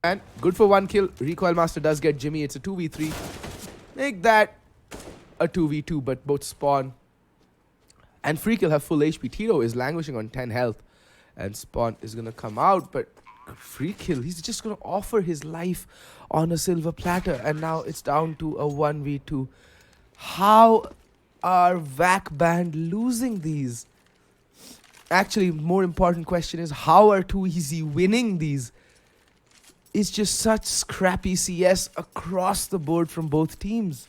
And good for one kill. Recoil Master does get Jimmy. It's a 2v3. Make that a 2v2, but both Spawn and Freakill have full HP. Tito is languishing on 10 health. And Spawn is going to come out, but Freakill, he's just going to offer his life on a silver platter. And now it's down to a 1v2. How are Vac Banned losing these? Actually, more important question is, how are Too Easy winning these? It's just such scrappy CS across the board from both teams.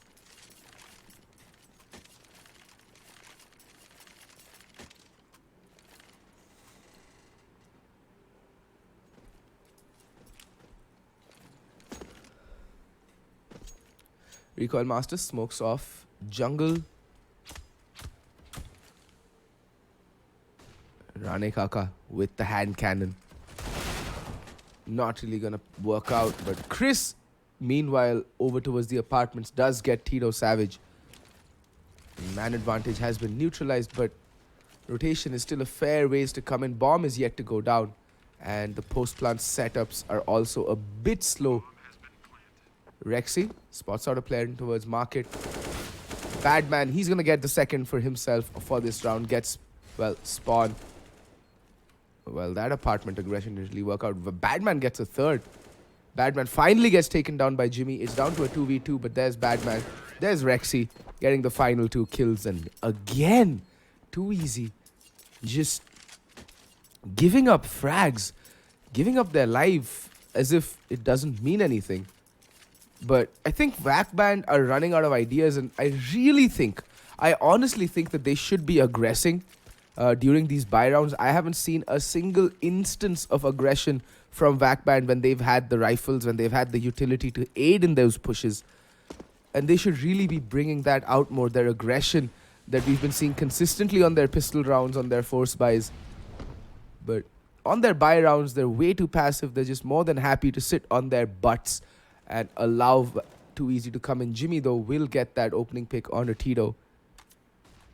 Recoil Master smokes off jungle. Rane Kaka with the hand cannon. Not really gonna work out, but Chris, meanwhile, over towards the apartments, does get Tito Savage. Man advantage has been neutralized, but rotation is still a fair ways to come in. Bomb is yet to go down, and the post-plant setups are also a bit slow. Rexy spots out a player in towards market. Badman, he's gonna get the second for himself for this round. Gets, well, Spawn. Well, that apartment aggression didn't really work out. Badman gets a third. Badman finally gets taken down by Jimmy. It's down to a 2v2, but there's Badman. There's Rexy getting the final 2 kills. And again, Too Easy just giving up frags, giving up their life as if it doesn't mean anything. But I think Vac Banned are running out of ideas, and I honestly think that they should be aggressing during these buy rounds. I haven't seen a single instance of aggression from Vac Banned when they've had the rifles, when they've had the utility to aid in those pushes. And they should really be bringing that out more, their aggression that we've been seeing consistently on their pistol rounds, on their force buys. But on their buy rounds, they're way too passive. They're just more than happy to sit on their butts and allow Too Easy to come in. Jimmy, though, will get that opening pick on a Tito.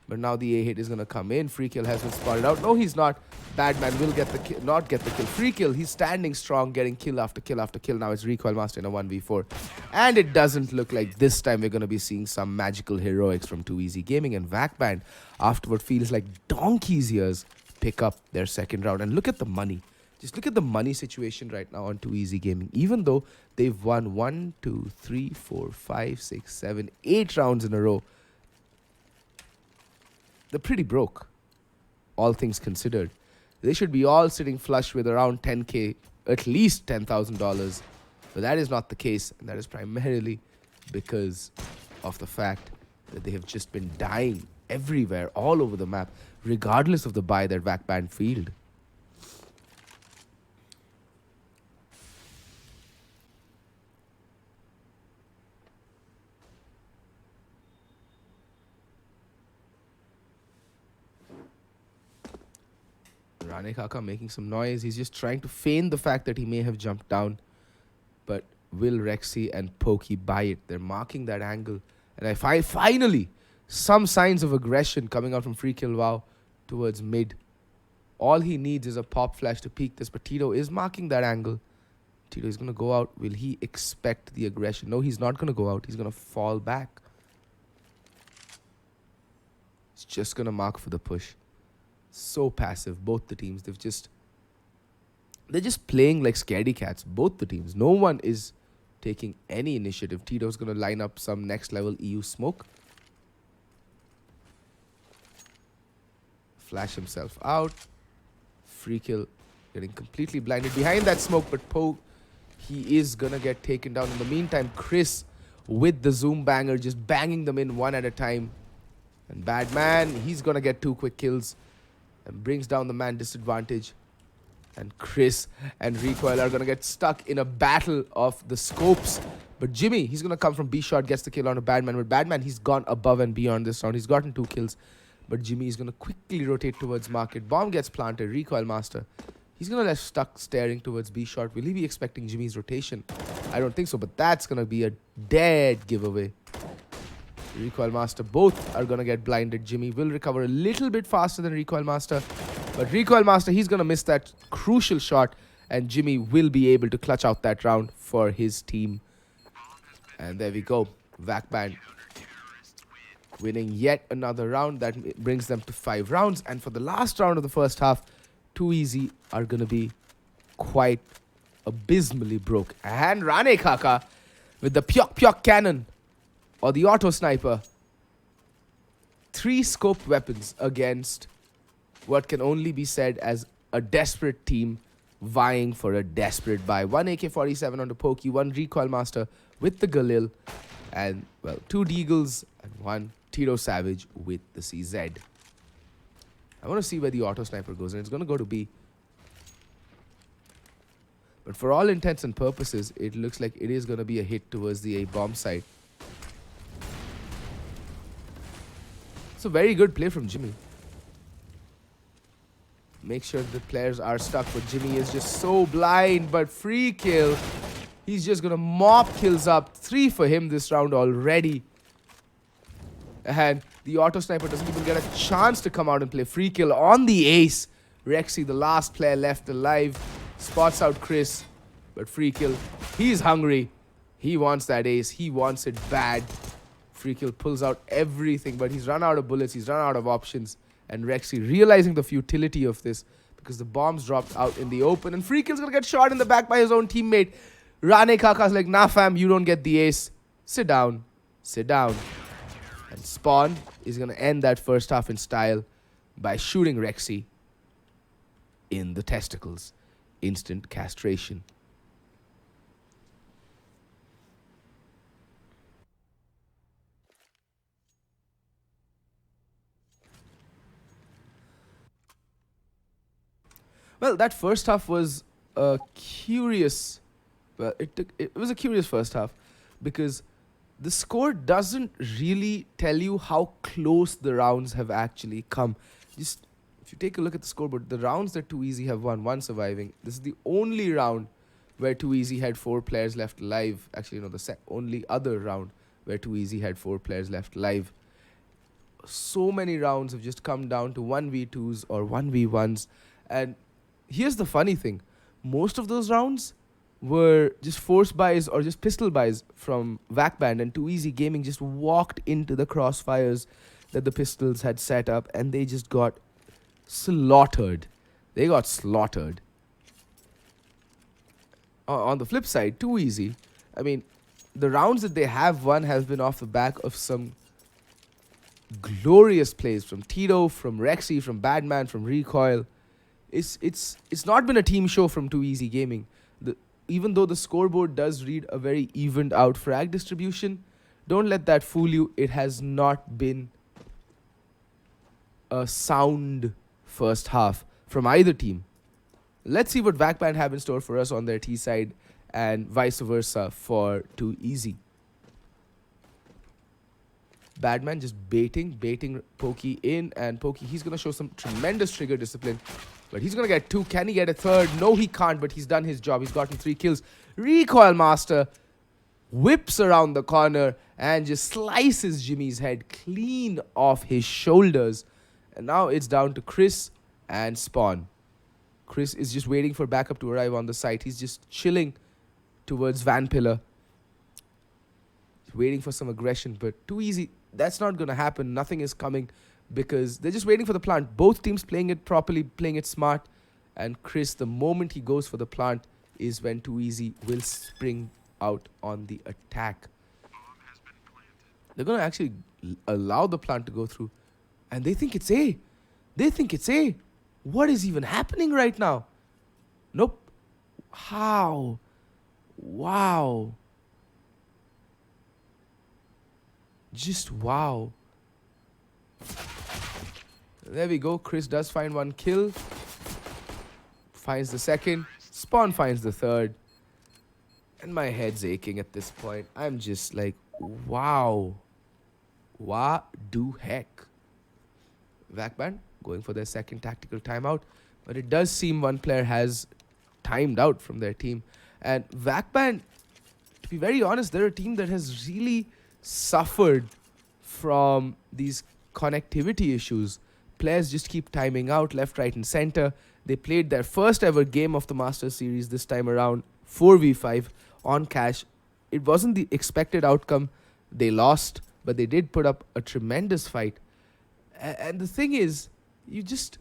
But now the A hit is going to come in. Free kill has been spotted out. No, he's not. Badman will get the kill, not get the kill. Free kill, he's standing strong, getting kill after kill after kill. Now it's Recoil Master in a 1v4. And it doesn't look like this time we're going to be seeing some magical heroics from Too Easy Gaming. And Vac Banned, after what feels like donkey's years, pick up their second round. And look at the money. Just look at the money situation right now on Too Easy Gaming. Even though they've won 1, 2, 3, 4, 5, 6, 7, 8 rounds in a row, they're pretty broke, all things considered. They should be all sitting flush with around 10K, at least $10,000. But that is not the case, and that is primarily because of the fact that they have just been dying everywhere, all over the map, regardless of the buy that Vac Banned field. Rane Kaka making some noise. He's just trying to feign the fact that he may have jumped down. But will Rexy and Pokey buy it? They're marking that angle. And I find finally some signs of aggression coming out from Free Kill Wow towards mid. All he needs is a pop flash to peek this. But Tito is marking that angle. Tito is going to go out. Will he expect the aggression? No, he's not going to go out. He's going to fall back. He's just going to mark for the push. So passive, both the teams. They're just playing like scaredy cats, both the teams. No one is taking any initiative. Tito's going to line up some next level EU smoke. Flash himself out. Free kill, getting completely blinded behind that smoke, but Poe, he is going to get taken down. In the meantime, Chris with the zoom banger, just banging them in one at a time. And Badman, he's going to get 2 quick kills and brings down the man disadvantage. And Chris and Recoil are going to get stuck in a battle of the scopes. But Jimmy, he's going to come from B shot, gets the kill on a Badman. But Badman, he's gone above and beyond this round. He's gotten 2 kills. But Jimmy is going to quickly rotate towards market. Bomb gets planted. Recoil Master, he's going to left stuck staring towards B shot. Will he be expecting Jimmy's rotation? I don't think so. But that's going to be a dead giveaway. Recoil Master, both are going to get blinded. Jimmy will recover a little bit faster than Recoil Master. But Recoil Master, he's going to miss that crucial shot. and Jimmy will be able to clutch out that round for his team. And there we go. Vac Banned winning yet another round. That brings them to 5 rounds. And for the last round of the first half, Too Easy are going to be quite abysmally broke. And Rane Kaka with the Pyok Pyok cannon or the auto sniper. 3 scoped weapons against what can only be said as a desperate team vying for a desperate buy. 1 AK-47 on the Pokey, 1 Recoil Master with the Galil, and, well, 2 Deagles and 1 Tito Savage with the CZ. I want to see where the auto sniper goes, and it's going to go to B. But for all intents and purposes, it looks like it is going to be a hit towards the A bomb side. It's a very good play from Jimmy. Make sure the players are stuck, but Jimmy is just so blind. But free kill. He's just going to mop kills up. 3 for him this round already. And the auto sniper doesn't even get a chance to come out and play. Free kill on the ace. Rexy, the last player left alive, spots out Chris. But free kill. He's hungry. He wants that ace. He wants it bad. Free kill pulls out everything, but he's run out of bullets. He's run out of options. And Rexy realizing the futility of this because the bombs dropped out in the open. And free kill's going to get shot in the back by his own teammate. Rane Kaka's like, nah fam, you don't get the ace. Sit down. Sit down. And Spawn is going to end that first half in style by shooting Rexy in the testicles. Instant castration. Well, that first half was a curious... Well, it was a curious first half because the score doesn't really tell you how close the rounds have actually come. Just, if you take a look at the scoreboard, the rounds that Too Easy have won, 1 surviving. This is the only round where Too Easy had 4 players left alive. Actually, no, the only other round where Too Easy had 4 players left alive. So many rounds have just come down to 1v2s or 1v1s. And here's the funny thing. Most of those rounds were just force buys or just pistol buys from Vac Banned, and Too Easy Gaming just walked into the crossfires that the pistols had set up, and they just got slaughtered. They got slaughtered. On the flip side, Too Easy, I mean, the rounds that they have won have been off the back of some glorious plays from Tito, from Rexy, from Badman, from Recoil. It's not been a team show from Too Easy Gaming. Even though the scoreboard does read a very evened out frag distribution, don't let that fool you. It has not been a sound first half from either team. Let's see what Vac Banned have in store for us on their T side and vice versa for Too Easy. Badman just baiting Pokey in, and Pokey, he's going to show some tremendous trigger discipline. But he's going to get 2. Can he get a 3rd? No, he can't, but he's done his job. He's gotten 3 kills. Recoil Master whips around the corner and just slices Jimmy's head clean off his shoulders. And now it's down to Chris and Spawn. Chris is just waiting for backup to arrive on the site. He's just chilling towards Van Pillar. He's waiting for some aggression, but Too Easy. That's not going to happen. Nothing is coming because they're just waiting for the plant. Both teams playing it properly, playing it smart. And Chris, the moment he goes for the plant is when Too Easy will spring out on the attack. They're going to actually allow the plant to go through. And they think it's A. They think it's A. What is even happening right now? Nope. How? Wow. Just wow. There we go. Chris does find 1 kill. Finds the 2nd. Spawn finds the 3rd. And my head's aching at this point. I'm just like, wow. What do heck? Vac Banned going for their 2nd tactical timeout. But it does seem 1 player has timed out from their team. And Vac Banned, to be very honest, they're a team that has really suffered from these connectivity issues. Players just keep timing out left, right, and center. They played their first ever game of the Masters Series this time around, 4v5 on cash. It wasn't the expected outcome. They lost, but they did put up a tremendous fight. And the thing is, you just,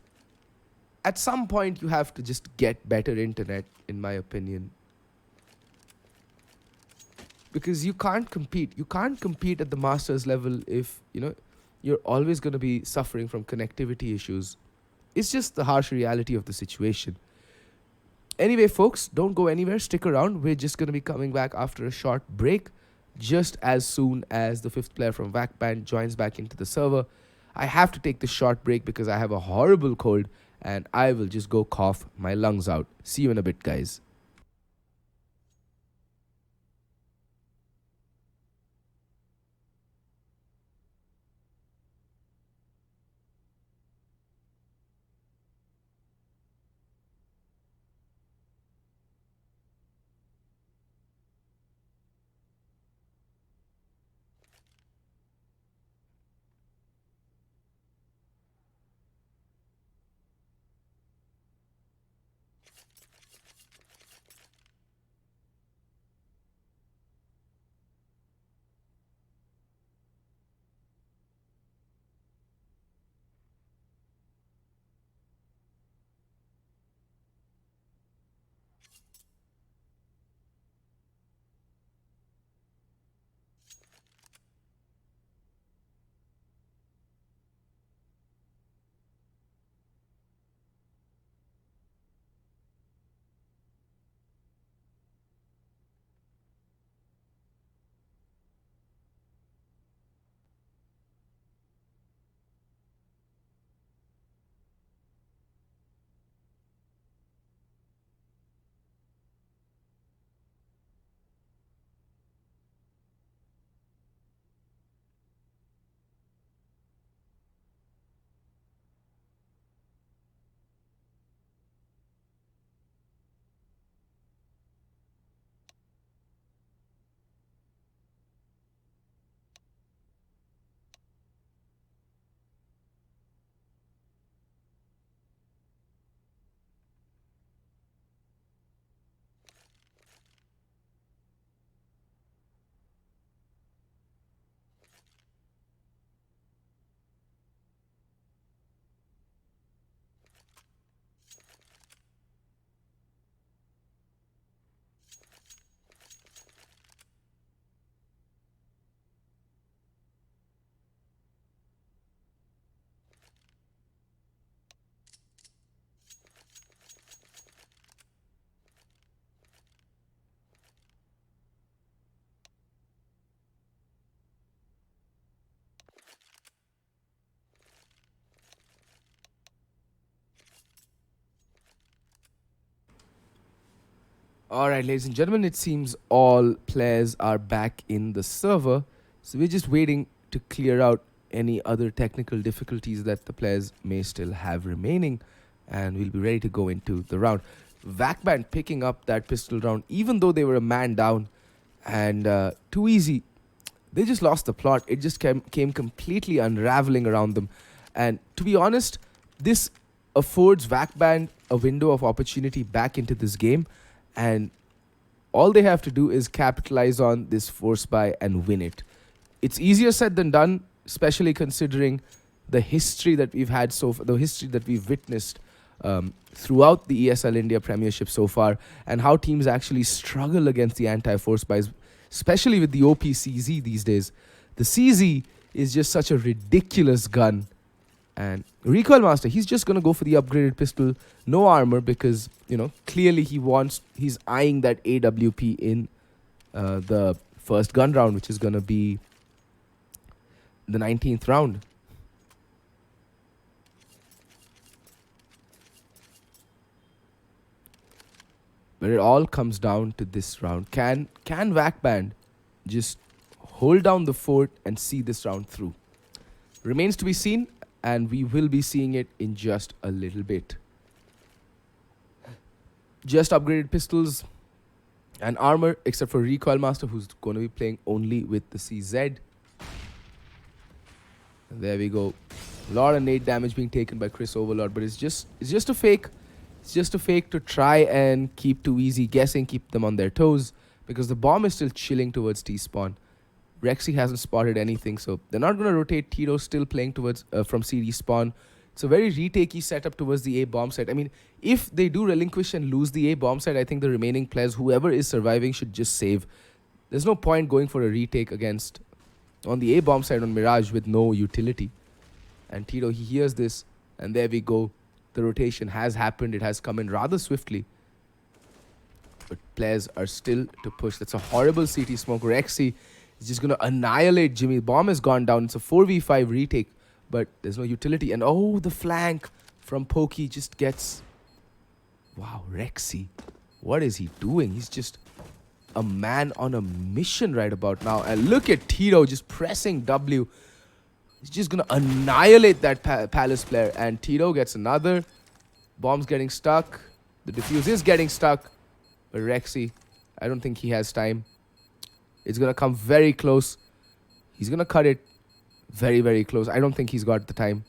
at some point, you have to just get better internet, in my opinion. Because you can't compete. You can't compete at the Masters level if, you're always going to be suffering from connectivity issues. It's just the harsh reality of the situation. Anyway, folks, don't go anywhere. Stick around. We're just going to be coming back after a short break, just as soon as the fifth player from Vac Banned joins back into the server. I have to take this short break because I have a horrible cold and I will just go cough my lungs out. See you in a bit, guys. Alright, ladies and gentlemen, it seems all players are back in the server. So we're just waiting to clear out any other technical difficulties that the players may still have remaining. And we'll be ready to go into the round. Vac Banned picking up that pistol round, even though they were a man down. And too easy. They just lost the plot. It just came completely unraveling around them. And to be honest, this affords Vac Banned a window of opportunity back into this game. And all they have to do is capitalize on this force buy and win it. It's easier said than done, especially considering the history that we've had the history that we've witnessed throughout the ESL India Premiership so far, and how teams actually struggle against the anti-force buys, especially with the OP CZ these days. The CZ is just such a ridiculous gun. And Recoil Master, he's just going to go for the upgraded pistol, no armor, because, clearly he's eyeing that AWP in the first gun round, which is going to be the 19th round. But it all comes down to this round. Can Vac Banned just hold down the fort and see this round through? Remains to be seen. And we will be seeing it in just a little bit. Just upgraded pistols and armor, except for Recoil Master, who's going to be playing only with the CZ. And there we go. A lot of nade damage being taken by Chris Overlord, but it's just a fake. It's just a fake to try and keep too easy guessing, keep them on their toes, because the bomb is still chilling towards T-spawn. Rexy hasn't spotted anything, so they're not going to rotate. Tito still playing towards from CD spawn. It's a very retakey setup towards the A bomb site. I mean, if they do relinquish and lose the A bomb site, I think the remaining players, whoever is surviving, should just save. There's no point going for a retake against on the A bomb side on Mirage with no utility. And Tito, he hears this, and there we go. The rotation has happened. It has come in rather swiftly. But players are still to push. That's a horrible CT smoke. Rexy is just going to annihilate Jimmy. Bomb has gone down. It's a 4v5 retake, but there's no utility. And oh, the flank from Pokey just gets... Wow, Rexy. What is he doing? He's just a man on a mission right about now. And look at Tito just pressing W. He's just going to annihilate that Palace player. And Tito gets another. Bomb's getting stuck. The defuse is getting stuck. But Rexy, I don't think he has time. It's going to come very close. He's going to cut it very, very close. I don't think he's got the time.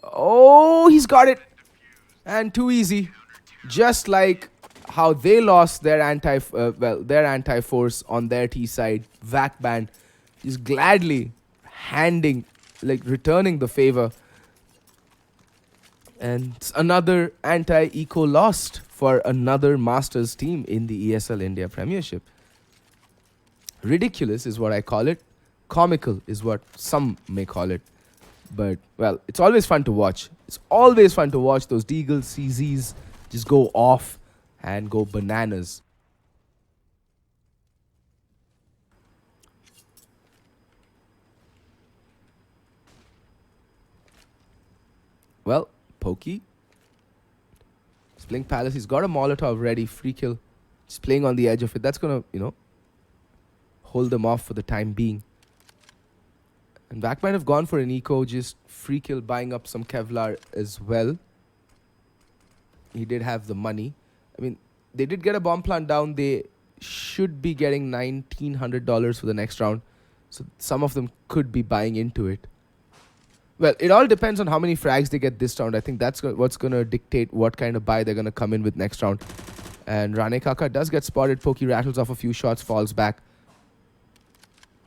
Oh, he's got it. And too easy. Just like how they lost their anti-force on their T side. Vac Banned is gladly returning the favor. And it's another anti-eco lost for another Masters team in the ESL India Premiership. Ridiculous is what I call it. Comical is what some may call it. But, well, it's always fun to watch. It's always fun to watch those Deagles, CZs just go off and go bananas. Well, Pokey. He's playing Palace. He's got a Molotov ready. Free kill. He's playing on the edge of it. That's going to, hold them off for the time being. And Vac might have gone for an eco, just free kill, buying up some Kevlar as well. He did have the money. I mean, they did get a bomb plant down. They should be getting $1,900 for the next round. So some of them could be buying into it. Well, it all depends on how many frags they get this round. I think that's what's going to dictate what kind of buy they're going to come in with next round. And Rane Kaka does get spotted. Pokey rattles off a few shots, falls back.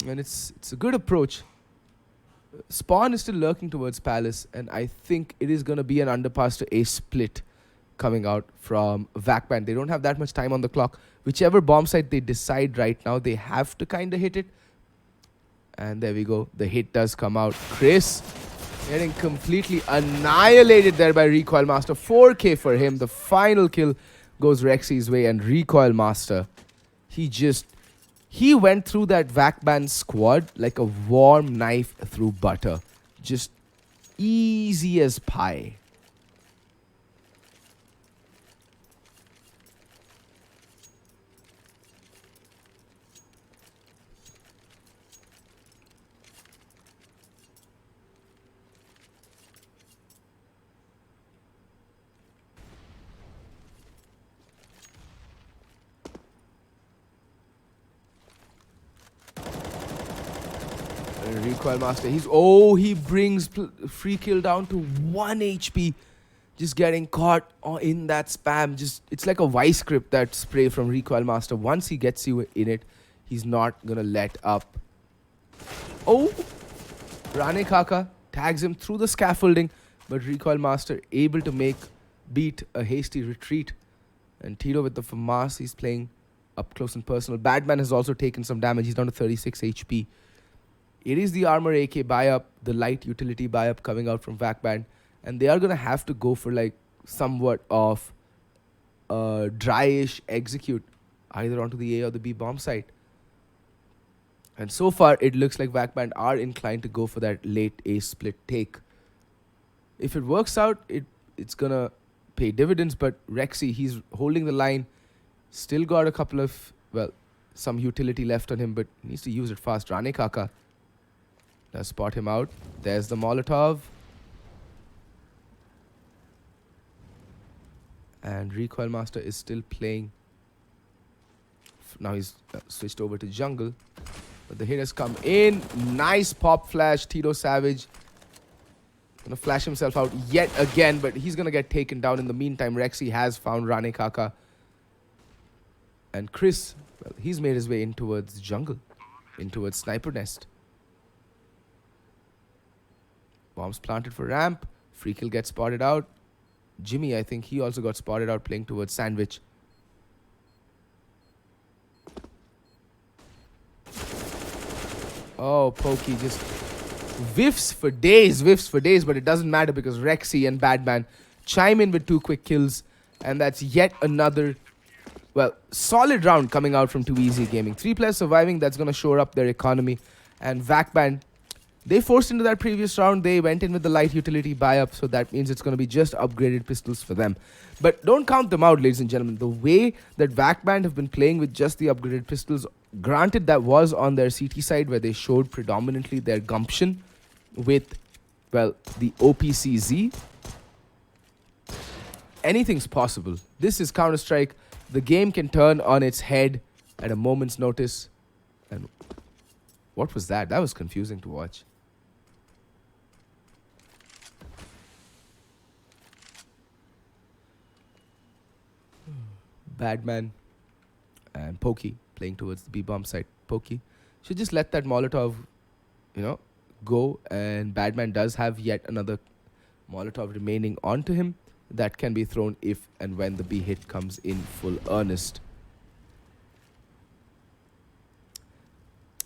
And it's a good approach. Spawn is still lurking towards Palace, and I think it is going to be an underpass to a split coming out from Vac Banned. They don't have that much time on the clock. Whichever bomb site they decide right now, they have to kind of hit it. And there we go. The hit does come out. Chris getting completely annihilated there by Recoil Master. 4K for him. The final kill goes Rexy's way, and Recoil Master, he went through that Vac Banned squad like a warm knife through butter. Just easy as pie. Recoil Master, he brings free kill down to 1 HP. Just getting caught in that spam. It's like a vice grip, that spray from Recoil Master. Once he gets you in it, he's not gonna let up. Oh, Rane Kaka tags him through the scaffolding, but Recoil Master able to beat a hasty retreat. And Tito with the FAMAS, he's playing up close and personal. Batman has also taken some damage. He's down to 36 HP. It is the armor AK buy-up, the light utility buy-up coming out from Vac Banned. And they are going to have to go for like somewhat of a dry-ish execute, either onto the A or the B bomb site. And so far, it looks like Vac Banned are inclined to go for that late A split take. If it works out, it's going to pay dividends. But Rexy, he's holding the line. Still got a couple of, some utility left on him, but needs to use it fast. Rane Kaka does spot him out. There's the Molotov. And Recoil Master is still playing. Now he's switched over to jungle. But the hit has come in. Nice pop flash. Tito Savage Gonna flash himself out yet again, but he's gonna get taken down. In the meantime, Rexy has found Rane Kaka. And Chris, well, he's made his way in towards jungle, in towards sniper nest. Bombs planted for ramp. Free kill gets spotted out. Jimmy, I think he also got spotted out playing towards sandwich. Oh, Pokey just whiffs for days, but it doesn't matter because Rexy and Vac Banned chime in with 2 quick kills. And that's yet another, well, solid round coming out from 2EZ Gaming. 3 players surviving, that's going to shore up their economy. And Vac Banned, they forced into that previous round. They went in with the light utility buy-up, so that means it's going to be just upgraded pistols for them. But don't count them out, ladies and gentlemen. The way that Vac Banned have been playing with just the upgraded pistols, granted that was on their CT side where they showed predominantly their gumption with, well, the OPCZ. Anything's possible. This is Counter-Strike. The game can turn on its head at a moment's notice. And what was that? That was confusing to watch. Badman and Pokey playing towards the B-bomb side. Pokey should just let that Molotov, go. And Badman does have yet another Molotov remaining onto him that can be thrown if and when the B hit comes in full earnest.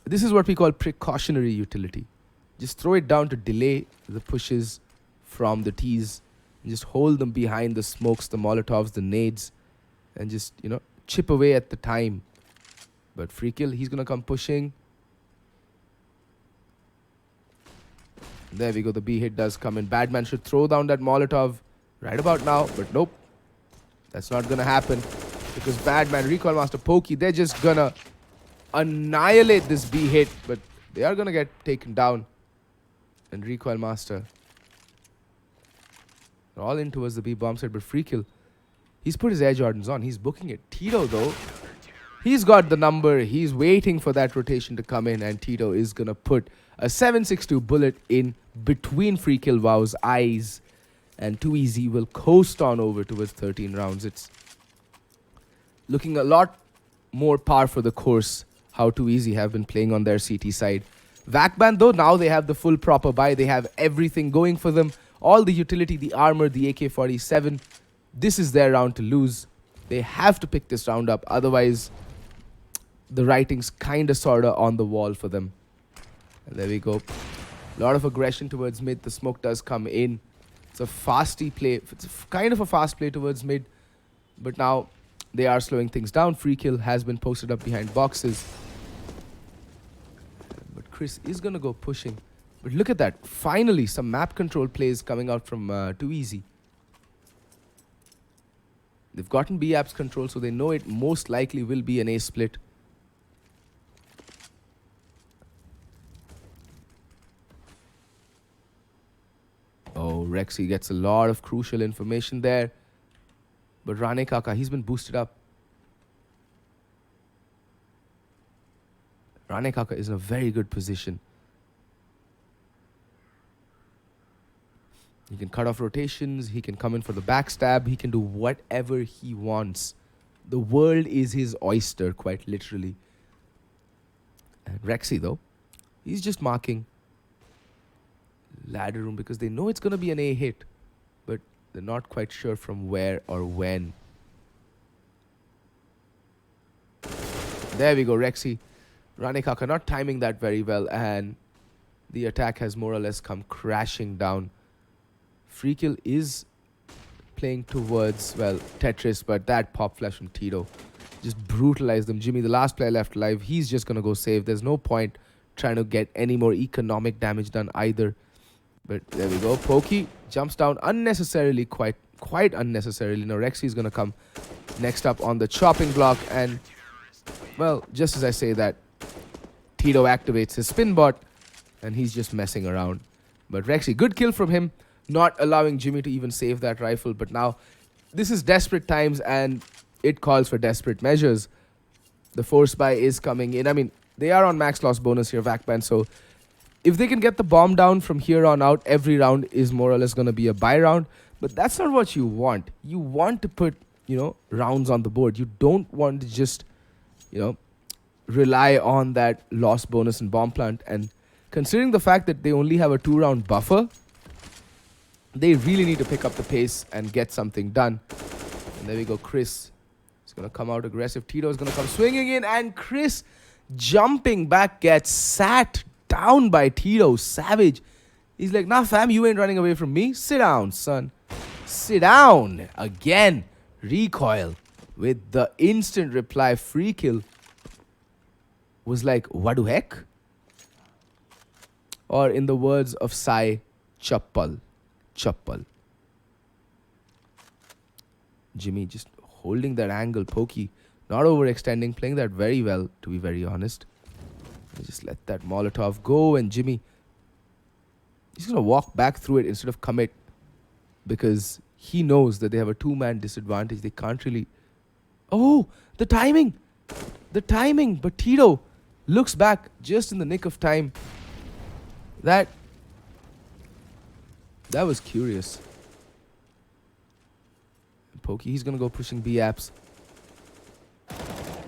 This is what we call precautionary utility. Just throw it down to delay the pushes from the T's. And just hold them behind the smokes, the Molotovs, the nades. And just, chip away at the time. But free kill, he's going to come pushing. There we go, the B hit does come in. Badman should throw down that Molotov right about now. But nope, that's not going to happen. Because Badman, Recoil Master, Pokey, they're just going to annihilate this B hit. But they are going to get taken down. And Recoil Master, they're all in towards the B bomb side. But free kill, he's put his Air Jordans on. He's booking it. Tito, though, he's got the number. He's waiting for that rotation to come in. And Tito is going to put a 7.62 bullet in between Free Kill Wow's eyes. And 2EZ will coast on over towards 13 rounds. It's looking a lot more par for the course how 2EZ have been playing on their CT side. Vac Banned, though, now they have the full proper buy. They have everything going for them. All the utility, the armor, the AK-47. This is their round to lose. They have to pick this round up. Otherwise, the writing's kind of sort of on the wall for them. And there we go. A lot of aggression towards mid. The smoke does come in. It's a fasty play. It's kind of a fast play towards mid. But now they are slowing things down. Free kill has been posted up behind boxes. But Chris is going to go pushing. But look at that. Finally, some map control plays coming out from 2EZ. They've gotten B-Apps control, so they know it most likely will be an A split. Oh, Rexy gets a lot of crucial information there. But Rane Kaka, he's been boosted up. Rane Kaka is in a very good position. He can cut off rotations. He can come in for the backstab. He can do whatever he wants. The world is his oyster, quite literally. And Rexy, though, he's just marking ladder room because they know it's going to be an A hit. But they're not quite sure from where or when. There we go, Rexy. Rane Kaka not timing that very well. And the attack has more or less come crashing down. Free kill is playing towards, well, Tetris, but that pop flash from Tito just brutalized them. Jimmy, the last player left alive, he's just going to go save. There's no point trying to get any more economic damage done either. But there we go. Pokey jumps down unnecessarily, quite unnecessarily. Now Rexy is going to come next up on the chopping block. And, well, just as I say that, Tito activates his spin bot, and he's just messing around. But Rexy, good kill from him. Not allowing Jimmy to even save that rifle. But now, this is desperate times and it calls for desperate measures. The force buy is coming in. I mean, they are on max loss bonus here, Vac Banned. So, if they can get the bomb down from here on out, every round is more or less going to be a buy round. But that's not what you want. You want to put, rounds on the board. You don't want to just, you know, rely on that loss bonus and bomb plant. And considering the fact that they only have a 2-round buffer, they really need to pick up the pace and get something done. And there we go. Chris is going to come out aggressive. Tito is going to come swinging in. And Chris jumping back gets sat down by Tito. Savage. He's like, nah, fam, you ain't running away from me. Sit down, son. Sit down. Again, recoil with the instant reply. Free kill. Was like, what the heck? Or in the words of Sai, chappal. Chappal. Jimmy just holding that angle. Pokey not overextending, playing that very well, to be very honest. Just let that Molotov go, and Jimmy, he's going to walk back through it instead of commit, because he knows that they have a 2-man disadvantage. They can't really... Oh, the timing! The timing! But Tito looks back just in the nick of time. That was curious. Pokey, he's going to go pushing B-apps.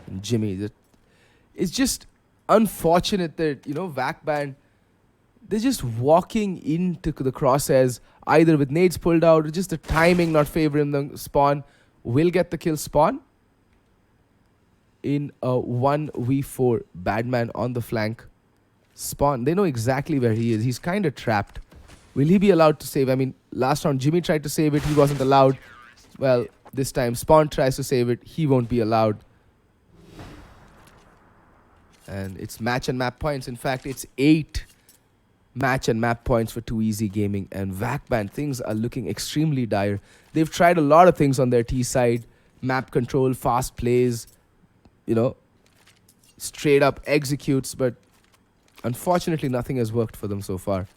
And Jimmy, it's just unfortunate that, Vac Banned, they're just walking into the crosshairs, either with nades pulled out or just the timing not favoring the spawn. Will get the kill spawn in a 1v4. Badman on the flank. Spawn, they know exactly where he is. He's kind of trapped. Will he be allowed to save? I mean, last round Jimmy tried to save it. He wasn't allowed. Well, this time Spawn tries to save it. He won't be allowed. And it's match and map points. In fact, it's 8 match and map points for Too Easy Gaming. And Vac Banned, things are looking extremely dire. They've tried a lot of things on their T side. Map control, fast plays, straight up executes. But unfortunately, nothing has worked for them so far.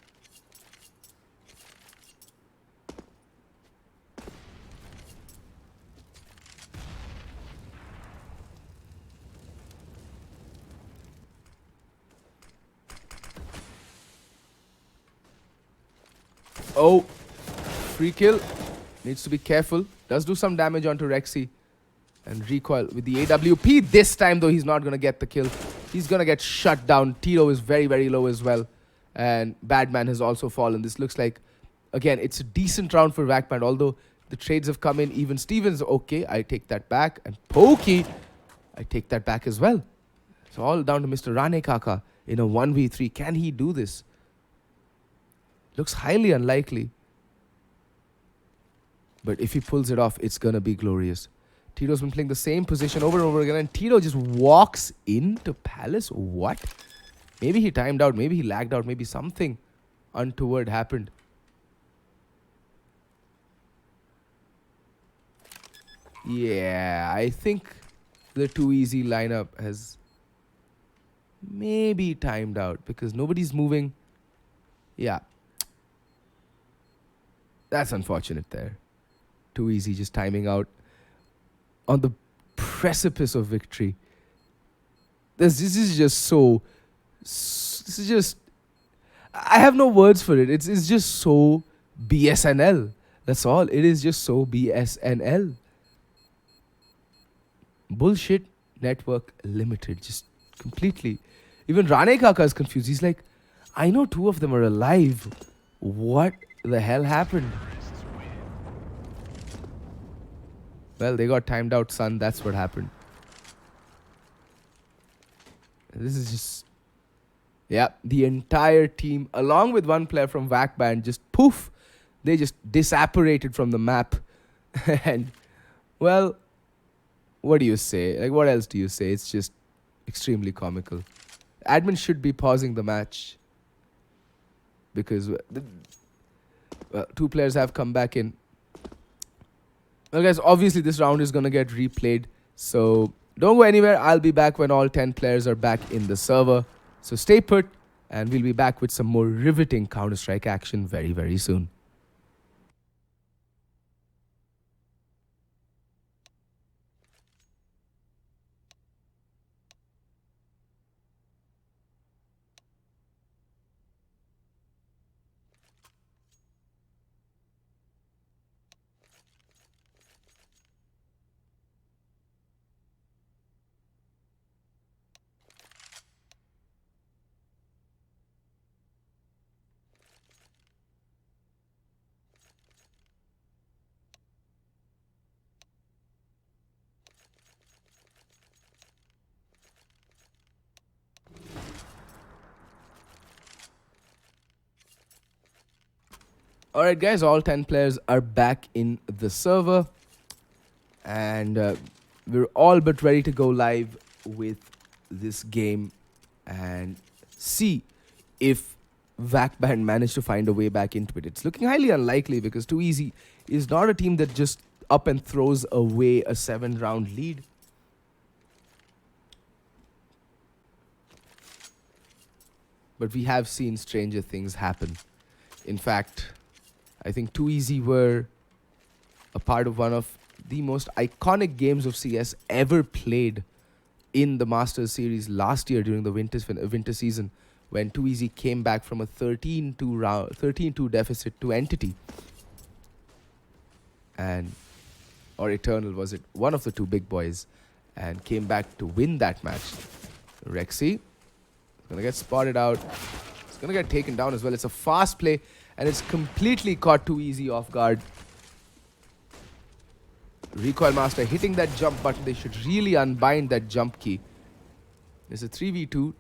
Oh, free kill. Needs to be careful. Does do some damage onto Rexy. And recoil with the AWP. This time, though, he's not going to get the kill. He's going to get shut down. Tito is very, very low as well. And Badman has also fallen. This looks like, again, it's a decent round for Vac Banned. Although the trades have come in. Even Stevens, okay, I take that back. And Pokey, I take that back as well. It's all down to Mr. Rane Kaka in a 1v3. Can he do this? Looks highly unlikely. But if he pulls it off, it's going to be glorious. Tito's been playing the same position over and over again. And Tito just walks into Palace. What? Maybe he timed out. Maybe he lagged out. Maybe something untoward happened. Yeah, I think the Too Easy lineup has maybe timed out because nobody's moving. Yeah. That's unfortunate there. Too Easy just timing out on the precipice of victory. This is just so... This is just... I have no words for it. It's just so BSNL. That's all. It is just so BSNL. Bullshit Network Limited. Just completely. Even Rane Kaka is confused. He's like, I know 2 of them are alive. What the hell happened? Well, they got timed out, son. That's what happened. This is just... Yeah, the entire team, along with one player from Vac Banned, just poof. They just disapparated from the map. And, well, what do you say? Like, what else do you say? It's just extremely comical. Admin should be pausing the match. Because 2 players have come back in. Well, guys, obviously this round is going to get replayed. So don't go anywhere. I'll be back when all 10 players are back in the server. So stay put, and we'll be back with some more riveting Counter-Strike action very, very soon. Alright guys, all 10 players are back in the server. And we're all but ready to go live with this game and see if Vac Banned managed to find a way back into it. It's looking highly unlikely because Too Easy is not a team that just up and throws away a 7-round lead. But we have seen stranger things happen. In fact, I think Too Easy were a part of one of the most iconic games of CS ever played in the Masters series last year during the winter season, when Too Easy came back from a 13-2 deficit to Entity. Or Eternal, was it? One of the two big boys, and came back to win that match. Rexy gonna get spotted out. It's gonna get taken down as well. It's a fast play, and it's completely caught Too Easy off guard. Recoil Master hitting that jump button. They should really unbind that jump key. There's a 3v2.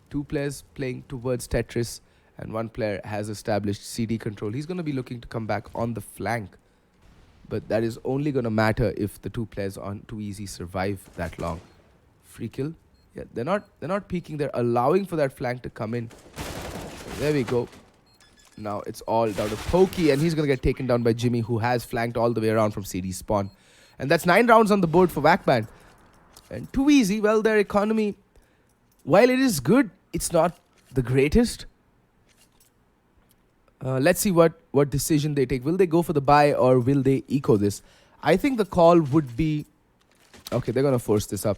Two players playing towards Tetris, and one player has established CD control. He's going to be looking to come back on the flank. But that is only going to matter if the two players on Too Easy survive that long. Free kill. Yeah, they're not peeking. They're allowing for that flank to come in. There we go. Now it's all down to Pokey, and he's going to get taken down by Jimmy, who has flanked all the way around from CD spawn. And that's 9 rounds on the board for Vac Banned. And Too Easy, well, their economy, while it is good, it's not the greatest. Let's see what decision they take. Will they go for the buy, or will they eco this? I think the call would be... Okay, they're going to force this up.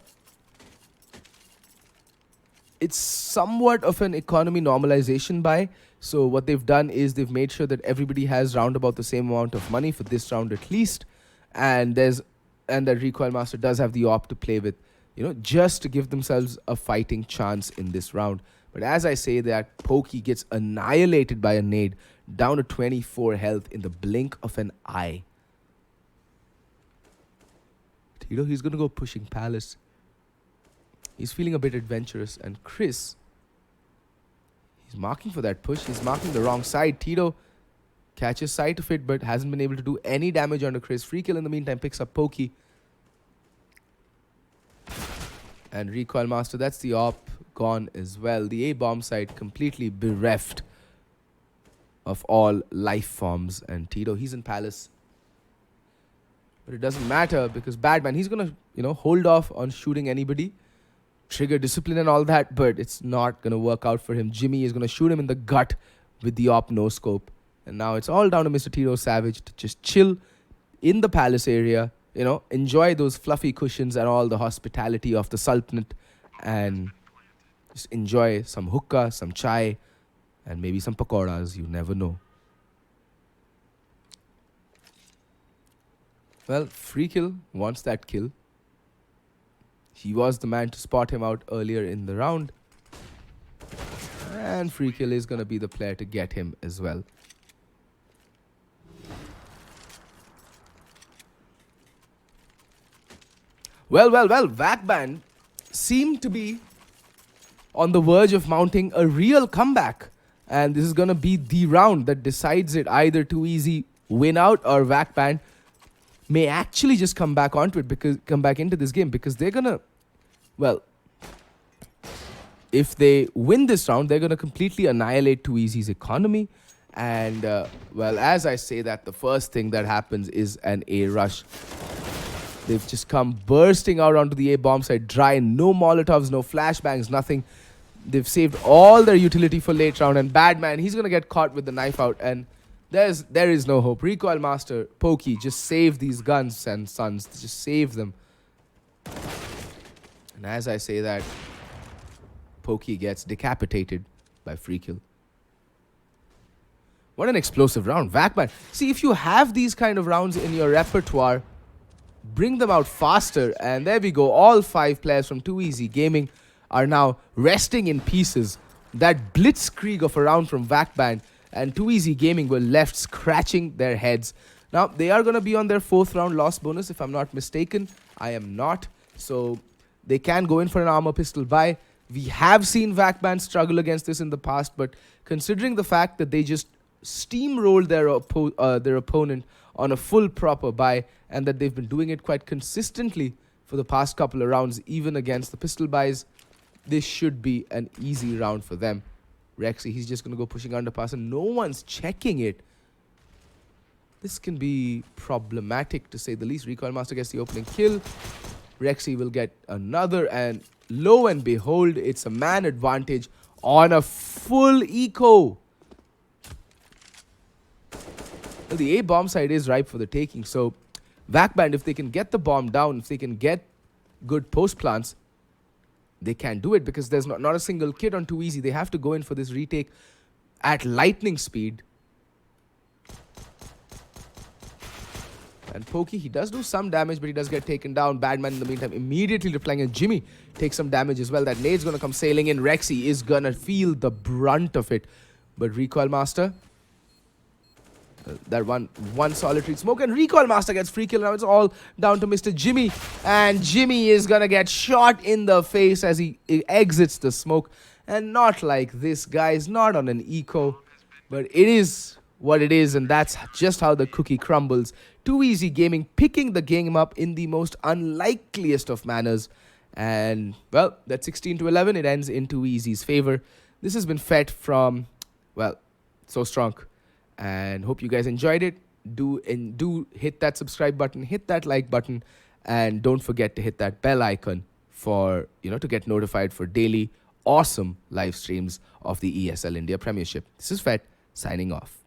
It's somewhat of an economy normalization buy. So what they've done is they've made sure that everybody has round about the same amount of money for this round at least. And that Recoil Master does have the op to play with, just to give themselves a fighting chance in this round. But as I say that, Pokey gets annihilated by a nade, down to 24 health in the blink of an eye. He's going to go pushing Palace. He's feeling a bit adventurous. And Chris, he's marking for that push. He's marking the wrong side. Tito catches sight of it, but hasn't been able to do any damage onto Chris. Free kill in the meantime picks up Pokey. And Recoil Master, that's the op, gone as well. The A-bomb side completely bereft of all life forms. And Tito, he's in Palace. But it doesn't matter because Badman, he's going to, hold off on shooting anybody. Trigger discipline and all that, but it's not going to work out for him. Jimmy is going to shoot him in the gut with the op no scope. And now it's all down to Mr. Tito Savage to just chill in the Palace area. Enjoy those fluffy cushions and all the hospitality of the Sultanate, and just enjoy some hookah, some chai, and maybe some pakoras. You never know. Well, Free Kill wants that kill. He was the man to spot him out earlier in the round. And Free Kill is going to be the player to get him as well. Well, Vac Banned seem to be on the verge of mounting a real comeback. And this is going to be the round that decides it. Either Too Easy win out, or Vac Banned may actually just come back into this game, because they're going to, if they win this round, they're going to completely annihilate Too Easy's economy. And, as I say that, the first thing that happens is an A rush. They've just come bursting out onto the A-bomb side, dry, no Molotovs, no flashbangs, nothing. They've saved all their utility for late round, and Badman, he's going to get caught with the knife out, and there is no hope. Recoil Master, Pokey, just save these guns and sons. Just save them. And as I say that, Pokey gets decapitated by Free Kill. What an explosive round. Vac Banned. See, if you have these kind of rounds in your repertoire, bring them out faster. And there we go. All 5 players from Too Easy Gaming are now resting in pieces. That blitzkrieg of a round from Vac Banned, and Too Easy Gaming were left scratching their heads. Now, they are going to be on their 4th round loss bonus, if I'm not mistaken. I am not. So, they can go in for an armor pistol buy. We have seen Vac Banned struggle against this in the past, but considering the fact that they just steamrolled their opponent on a full proper buy, and that they've been doing it quite consistently for the past couple of rounds, even against the pistol buys. This should be an easy round for them. Rexy, he's just going to go pushing underpass, and no one's checking it. This can be problematic, to say the least. Recoil Master gets the opening kill. Rexy will get another, and lo and behold, it's a man advantage on a full eco. Well, the A bomb side is ripe for the taking, so Vac Banned, if they can get the bomb down, if they can get good post plants, they can do it, because there's not a single kid on Too Easy. They have to go in for this retake at lightning speed. And Pokey, he does do some damage, but he does get taken down. Badman in the meantime immediately replying, and Jimmy takes some damage as well. That nade's going to come sailing in. Rexy is going to feel the brunt of it. But Recoil Master, that one solitary smoke, and Recoil Master gets free kill. Now it's all down to Mr. Jimmy, and Jimmy is going to get shot in the face as he exits the smoke. And not like this, guys, not on an eco, but it is what it is, and that's just how the cookie crumbles. Too Easy Gaming picking the game up in the most unlikeliest of manners, and well, that 16-11, it ends in Too Easy's favor. This has been fed from, well, So Strong, and hope you guys enjoyed it. Do hit that subscribe button, hit that like button, and don't forget to hit that bell icon for, to get notified for daily awesome live streams of the ESL India Premiership. This is Fed signing off.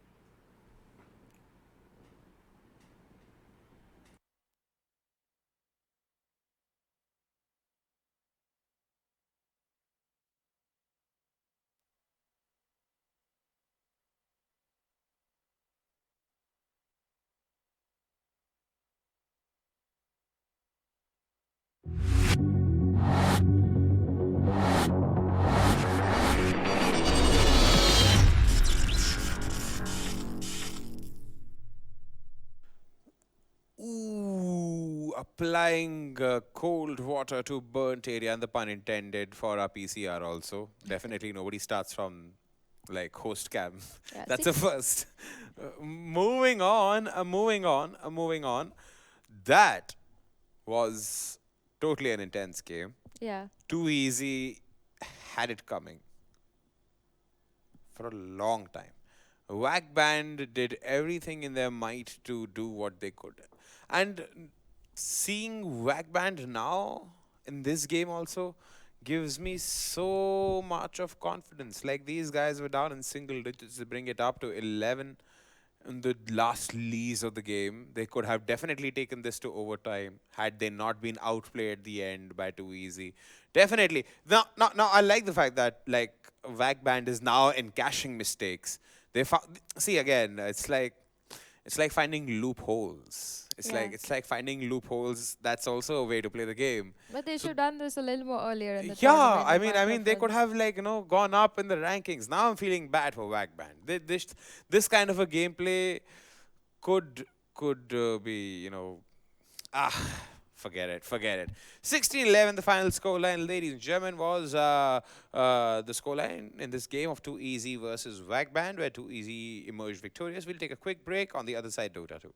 Ooh, applying cold water to burnt area, and the pun intended for our PCR also. Definitely nobody starts from like host cam. Yeah, That's a first. Moving on. That was totally an intense game. yeah. Too Easy had it coming for a long time. Vac Band did everything in their might to do what they could. And seeing Vac Band now in this game also gives me so much of confidence. Like, these guys were down in single digits to bring it up to 11 in the last lease of the game. They could have definitely taken this to overtime had they not been outplayed at the end by Too Easy. Definitely. Now, I like the fact that, like, Vac Band is now encashing mistakes. They see, again, it's like finding loopholes. Yeah. It's like finding loopholes. That's also a way to play the game. But they So should have done this a little more earlier in the yeah, tournament. I mean, they could have, like, gone up in the rankings. Now I'm feeling bad for Vac Band. This kind of a gameplay could be, forget it. 16-11, the final scoreline, ladies and gentlemen, was the scoreline in this game of Too Easy versus Vac Band, where Too Easy emerged victorious. We'll take a quick break. On the other side, Dota 2.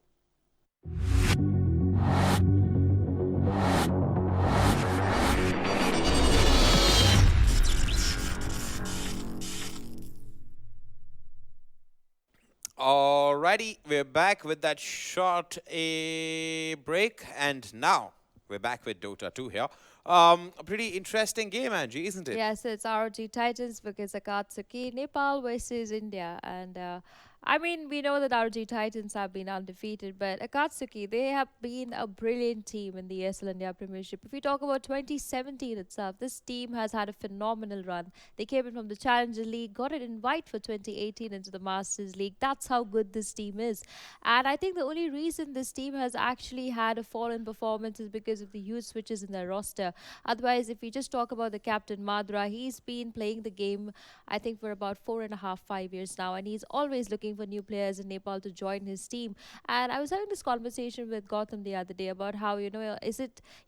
Alrighty, we're back with that short a break, and now we're back with Dota 2 here. A pretty interesting game, Angie, isn't it? Yes, it's ROG Titans because Akatsuki, Nepal versus India. And I mean, we know that ROG Titans have been undefeated, but Akatsuki, they have been a brilliant team in the ESL India Premiership. If we talk about 2017 itself, this team has had a phenomenal run. They came in from the Challenger League, got an invite for 2018 into the Masters League. That's how good this team is. And I think the only reason this team has actually had a fall in performance is because of the huge switches in their roster. Otherwise, if we just talk about the captain Madra, he's been playing the game, I think, for about 4.5, 5 years now, and he's always looking looking for new players in Nepal to join his team. And I was having this conversation with Gotham the other day about how, he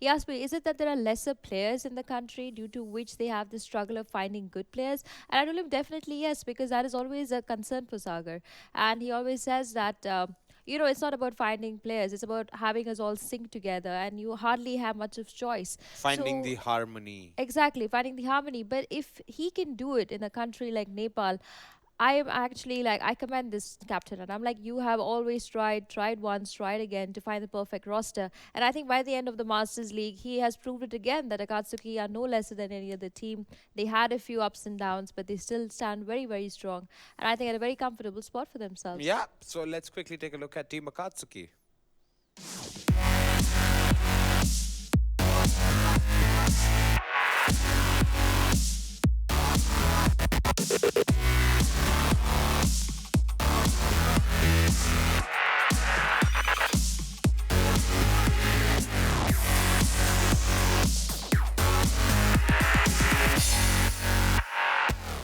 asked me, is it that there are lesser players in the country due to which they have the struggle of finding good players? And I told him definitely yes, because that is always a concern for Sagar. And he always says that. It's not about finding players, it's about having us all sync together, and you hardly have much of choice. Finding So the harmony. exactly, finding the harmony. But if he can do it in a country like Nepal, I am actually like, I commend this captain, and I'm like, you have always tried once, tried again to find the perfect roster. And I think by the end of the Masters League, he has proved it again that Akatsuki are no lesser than any other team. They had a few ups and downs, but they still stand very, very strong. And I think at a very comfortable spot for themselves. Yeah, so let's quickly take a look at Team Akatsuki.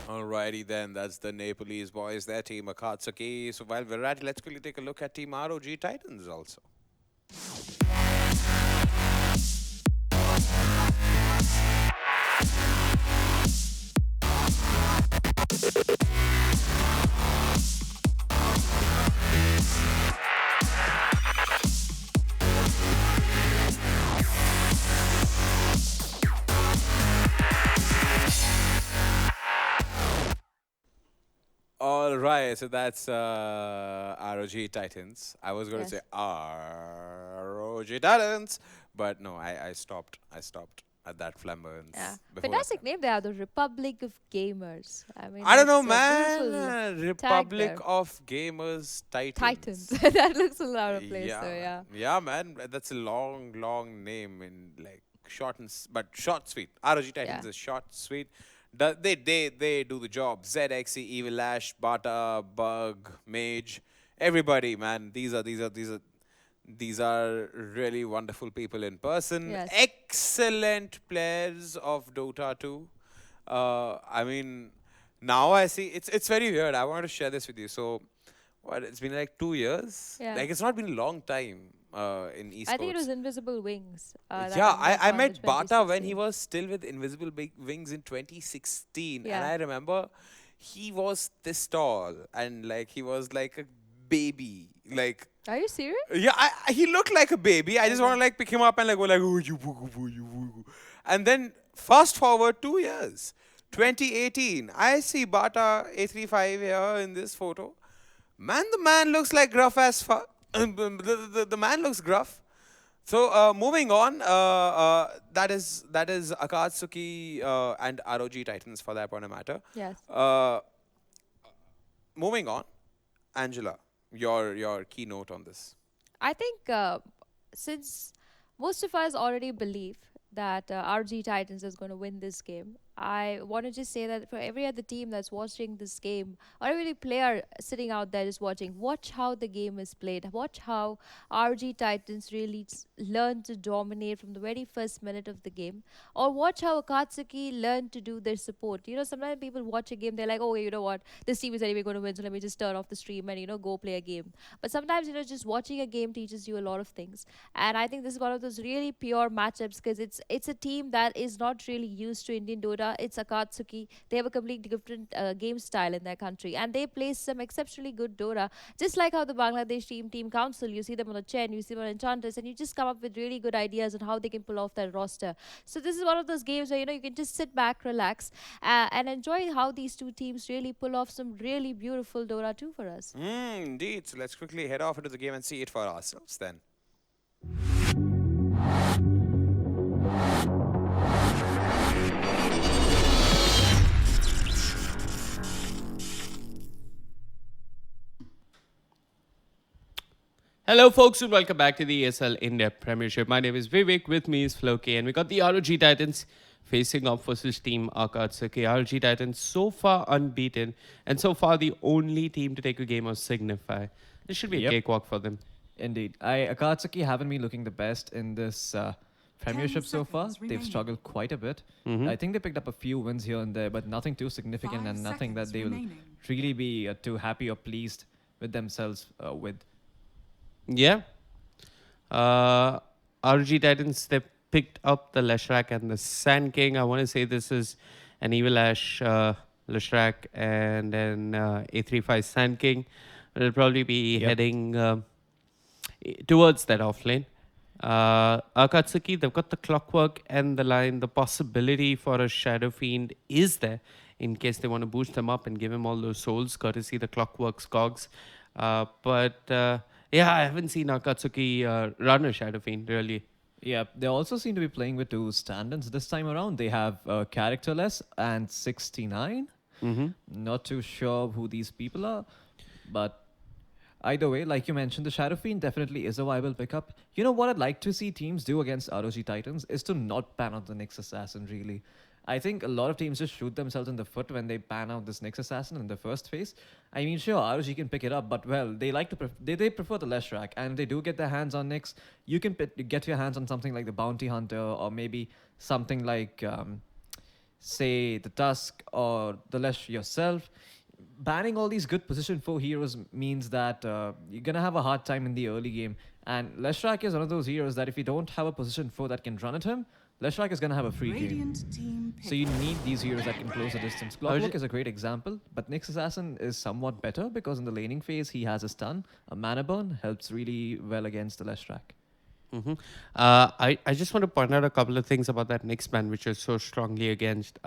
Alrighty then, that's the Nepalese boys, their Team Akatsuki. So while we're at it, let's quickly take a look at Team ROG Titans also. All right, so that's ROG Titans. I was going to say Yes. ROG Titans, but no, I stopped. I stopped at that flamboyance. Yeah. Before Fantastic name. They are the Republic of Gamers. I mean, I don't know, that's a man. beautiful tag Republic there. of Gamers Titans. Titans. That looks a lot of place, Yeah, so yeah. yeah, man. That's a long, long name in like short and but short, sweet. ROG Titans Yeah. is short, sweet. They do the job. ZXE, Evil Ash, Bata, Bug, Mage, everybody, man. These are really wonderful people in person. Yes. Excellent players of Dota 2. I mean, now I see it's very weird. I want to share this with you. So, what? It's been like 2 years. Yeah. Like it's not been a long time in esports. I think it was Invisible Wings. That Yeah, India I founded met Bata when he 2016. was still with Invisible Big Wings in 2016, and Yeah. I remember he was this tall and like he was like a baby. Like Are you serious? yeah, he looked like a baby. I just want Okay. to like pick him up and like go like oh you woo, woo, you woo. And then fast forward 2 years, 2018. I see Bata A35 here in this photo. Man, the man looks like gruff as fuck. The man looks gruff. So moving on, that is Akatsuki and ROG Titans for that point of matter. Yes. Moving on, Angela, your keynote on this. I think since most of us already believe that RG Titans is going to win this game, I want to just say that for every other team that's watching this game, or every player sitting out there just watching, watch how the game is played. Watch how RG Titans really learn to dominate from the very first minute of the game. Or watch how Akatsuki learn to do their support. Sometimes people watch a game, they're like, oh, you know what, this team is anyway going to win, so let me just turn off the stream and, go play a game. But sometimes, just watching a game teaches you a lot of things. And I think this is one of those really pure matchups because it's a team that is not really used to Indian Dota. It's Akatsuki. They have a completely different game style in their country, and they play some exceptionally good Dota. Just like how the Bangladesh Team Council, you see them on the Chen, you see them on Enchantress, and you just come up with really good ideas on how they can pull off that roster. So this is one of those games where you can just sit back, relax, and enjoy how these two teams really pull off some really beautiful Dota 2 for us. Indeed. So let's quickly head off into the game and see it for ourselves then. Hello, folks, and welcome back to the ESL India Premiership. My name is Vivek. With me is Floki, and we got the ROG Titans facing off versus Team Akatsuki. ROG Titans so far unbeaten, and so far the only team to take a game of Signify. This should be a Yep. cakewalk for them. Indeed. Akatsuki haven't been looking the best in this Premiership so far. They've struggled quite a bit. I think they picked up a few wins here and there, but nothing too significant and nothing that they will really be too happy or pleased with themselves with. Yeah. RG Titans, they picked up the Leshrac and the Sand King. I want to say this is an Evil Ash Leshrac and then A35 Sand King. It'll probably be Yep. heading towards that offlane. Akatsuki, they've got the Clockwork and the line. The possibility for a Shadow Fiend is there in case they want to boost them up and give him all those souls, courtesy the Clockwork's cogs. But yeah, I haven't seen Akatsuki run a Shadow Fiend, really. Yeah, they also seem to be playing with two stand-ins this time around. They have Characterless and 69. Mm-hmm. Not too sure who these people are, but either way, like you mentioned, the Shadow Fiend definitely is a viable pickup. You know what I'd like to see teams do against ROG Titans is to not pan out the Nyx Assassin, really. I think a lot of teams just shoot themselves in the foot when they pan out this Nyx Assassin in the first phase. I mean, sure, ROG can pick it up, but well, they like to they prefer the Leshrac, and if they do get their hands on Nyx, you can get your hands on something like the Bounty Hunter or maybe something like, say, the Tusk or the Lesh yourself. Banning all these good position 4 heroes means that you're gonna have a hard time in the early game. And Leshrac is one of those heroes that if you don't have a position 4 that can run at him, Leshrac is gonna have a free game. So you need these heroes that can close the distance. Clockwork is a great example, but Nyx Assassin is somewhat better because in the laning phase he has a stun. A mana burn helps really well against the Leshrac. Mm-hmm. I just want to point out a couple of things about that Nyx ban, which is so strongly against.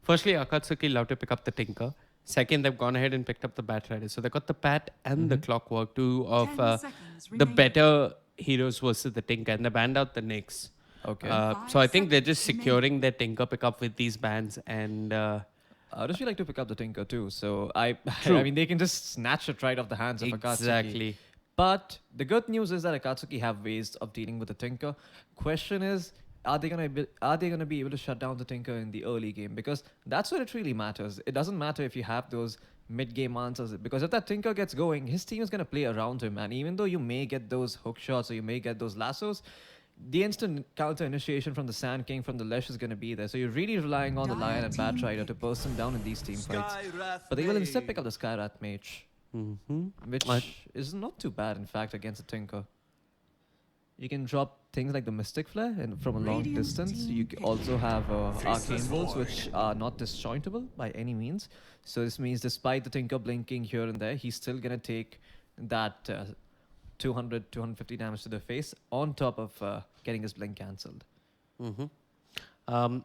Firstly, Akatsuki love to pick up the Tinker. Second, they've gone ahead and picked up the Batrider. So they got the Pat and the Clockwork, two of the better heroes versus the Tinker, and they banned out the Nyx. Okay. So I think they're just securing their Tinker pickup with these bans, and Does she like to pick up the Tinker too? So I True. I mean, they can just snatch it right off the hands of Akatsuki. exactly. But the good news is that Akatsuki have ways of dealing with the Tinker. Question is, are they gonna be able to shut down the Tinker in the early game? Because that's where it really matters. It doesn't matter if you have those mid-game answers, because if that Tinker gets going, his team is gonna play around him. And even though you may get those hook shots or you may get those lassos, the instant counter initiation from the Sand King, from the Lesh is going to be there. So you're really relying on the Lion and Batrider to burst him down in these team fights. But they will instead pick up the Skyrath Mage, which is not too bad, in fact, against a Tinker. You can drop things like the Mystic Flare and from a long distance. You also have Arcane Bolts, which are not disjointable by any means. So this means despite the Tinker blinking here and there, he's still going to take that 200, 250 damage to the face on top of getting his blink cancelled. I'm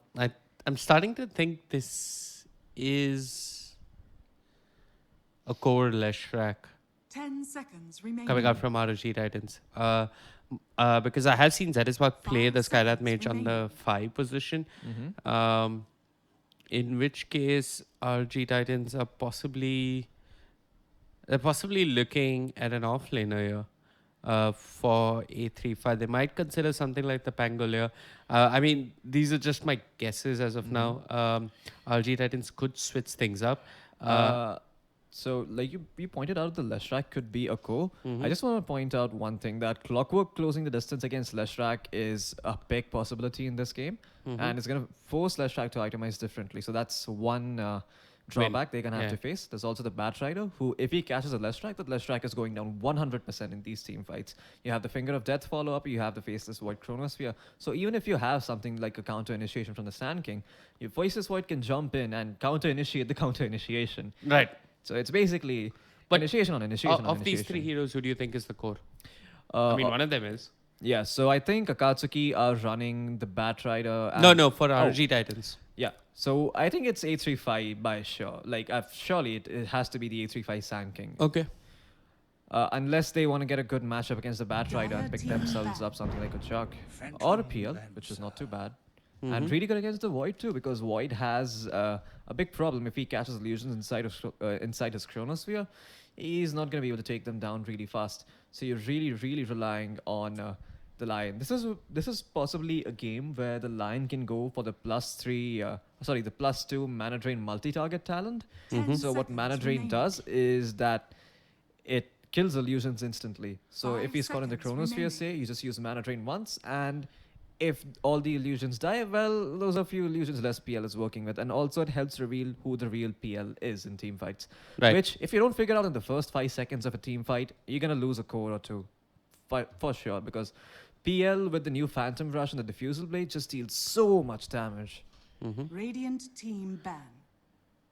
starting to think this is a core Leshrac 10 seconds remaining. coming out from ROG Titans. Because I have seen Zetispark play the 5 Skyrath seconds Mage on the remaining. 5 position. In which case RG Titans are possibly looking at an offlaner here. For A35, they might consider something like the Pangolier. I mean, these are just my guesses as of now. RG Titans could switch things up. So, like you pointed out, the Leshrac could be a core. I just want to point out one thing, that Clockwork closing the distance against Leshrac is a big possibility in this game. And it's going to force Leshrac to itemize differently. So that's one drawback they're going to have to face. There's also the Batrider, who, if he catches a Leshrac, that Leshrac is going down 100% in these team fights. You have the Finger of Death follow-up, you have the Faceless Void Chronosphere. So even if you have something like a counter-initiation from the Sand King, your Faceless Void can jump in and counter-initiate the counter-initiation. Right. So it's basically initiation on initiation on of these initiation. three heroes, who do you think is the core? Uh, I mean, one of them is. Yeah, so I think Akatsuki are running the Batrider. No, for RG Titans. Yeah, so I think it's A35 by sure. Like, surely it has to be the A35 Sand King. Okay. Unless they want to get a good matchup against the Batrider and pick themselves up something like a Chuck or a PL, which is not too bad. And really good against the Void too, because Void has a big problem. If he catches illusions inside his Chronosphere, he's not going to be able to take them down really fast. So you're really, really relying on the Lion. This is possibly a game where the Lion can go for the the +2 mana drain multi-target talent. So what mana drain does is that it kills illusions instantly. So if he's caught in the Chronosphere, say, you just use mana drain once, and if all the illusions die, well, those are few illusions less PL is working with. And also it helps reveal who the real PL is in team fights. Right. Which, if you don't figure out in the first 5 seconds of a team fight, you're going to lose a core or two. For sure, because PL with the new Phantom Rush and the Diffusal Blade just deals so much damage. Radiant team ban.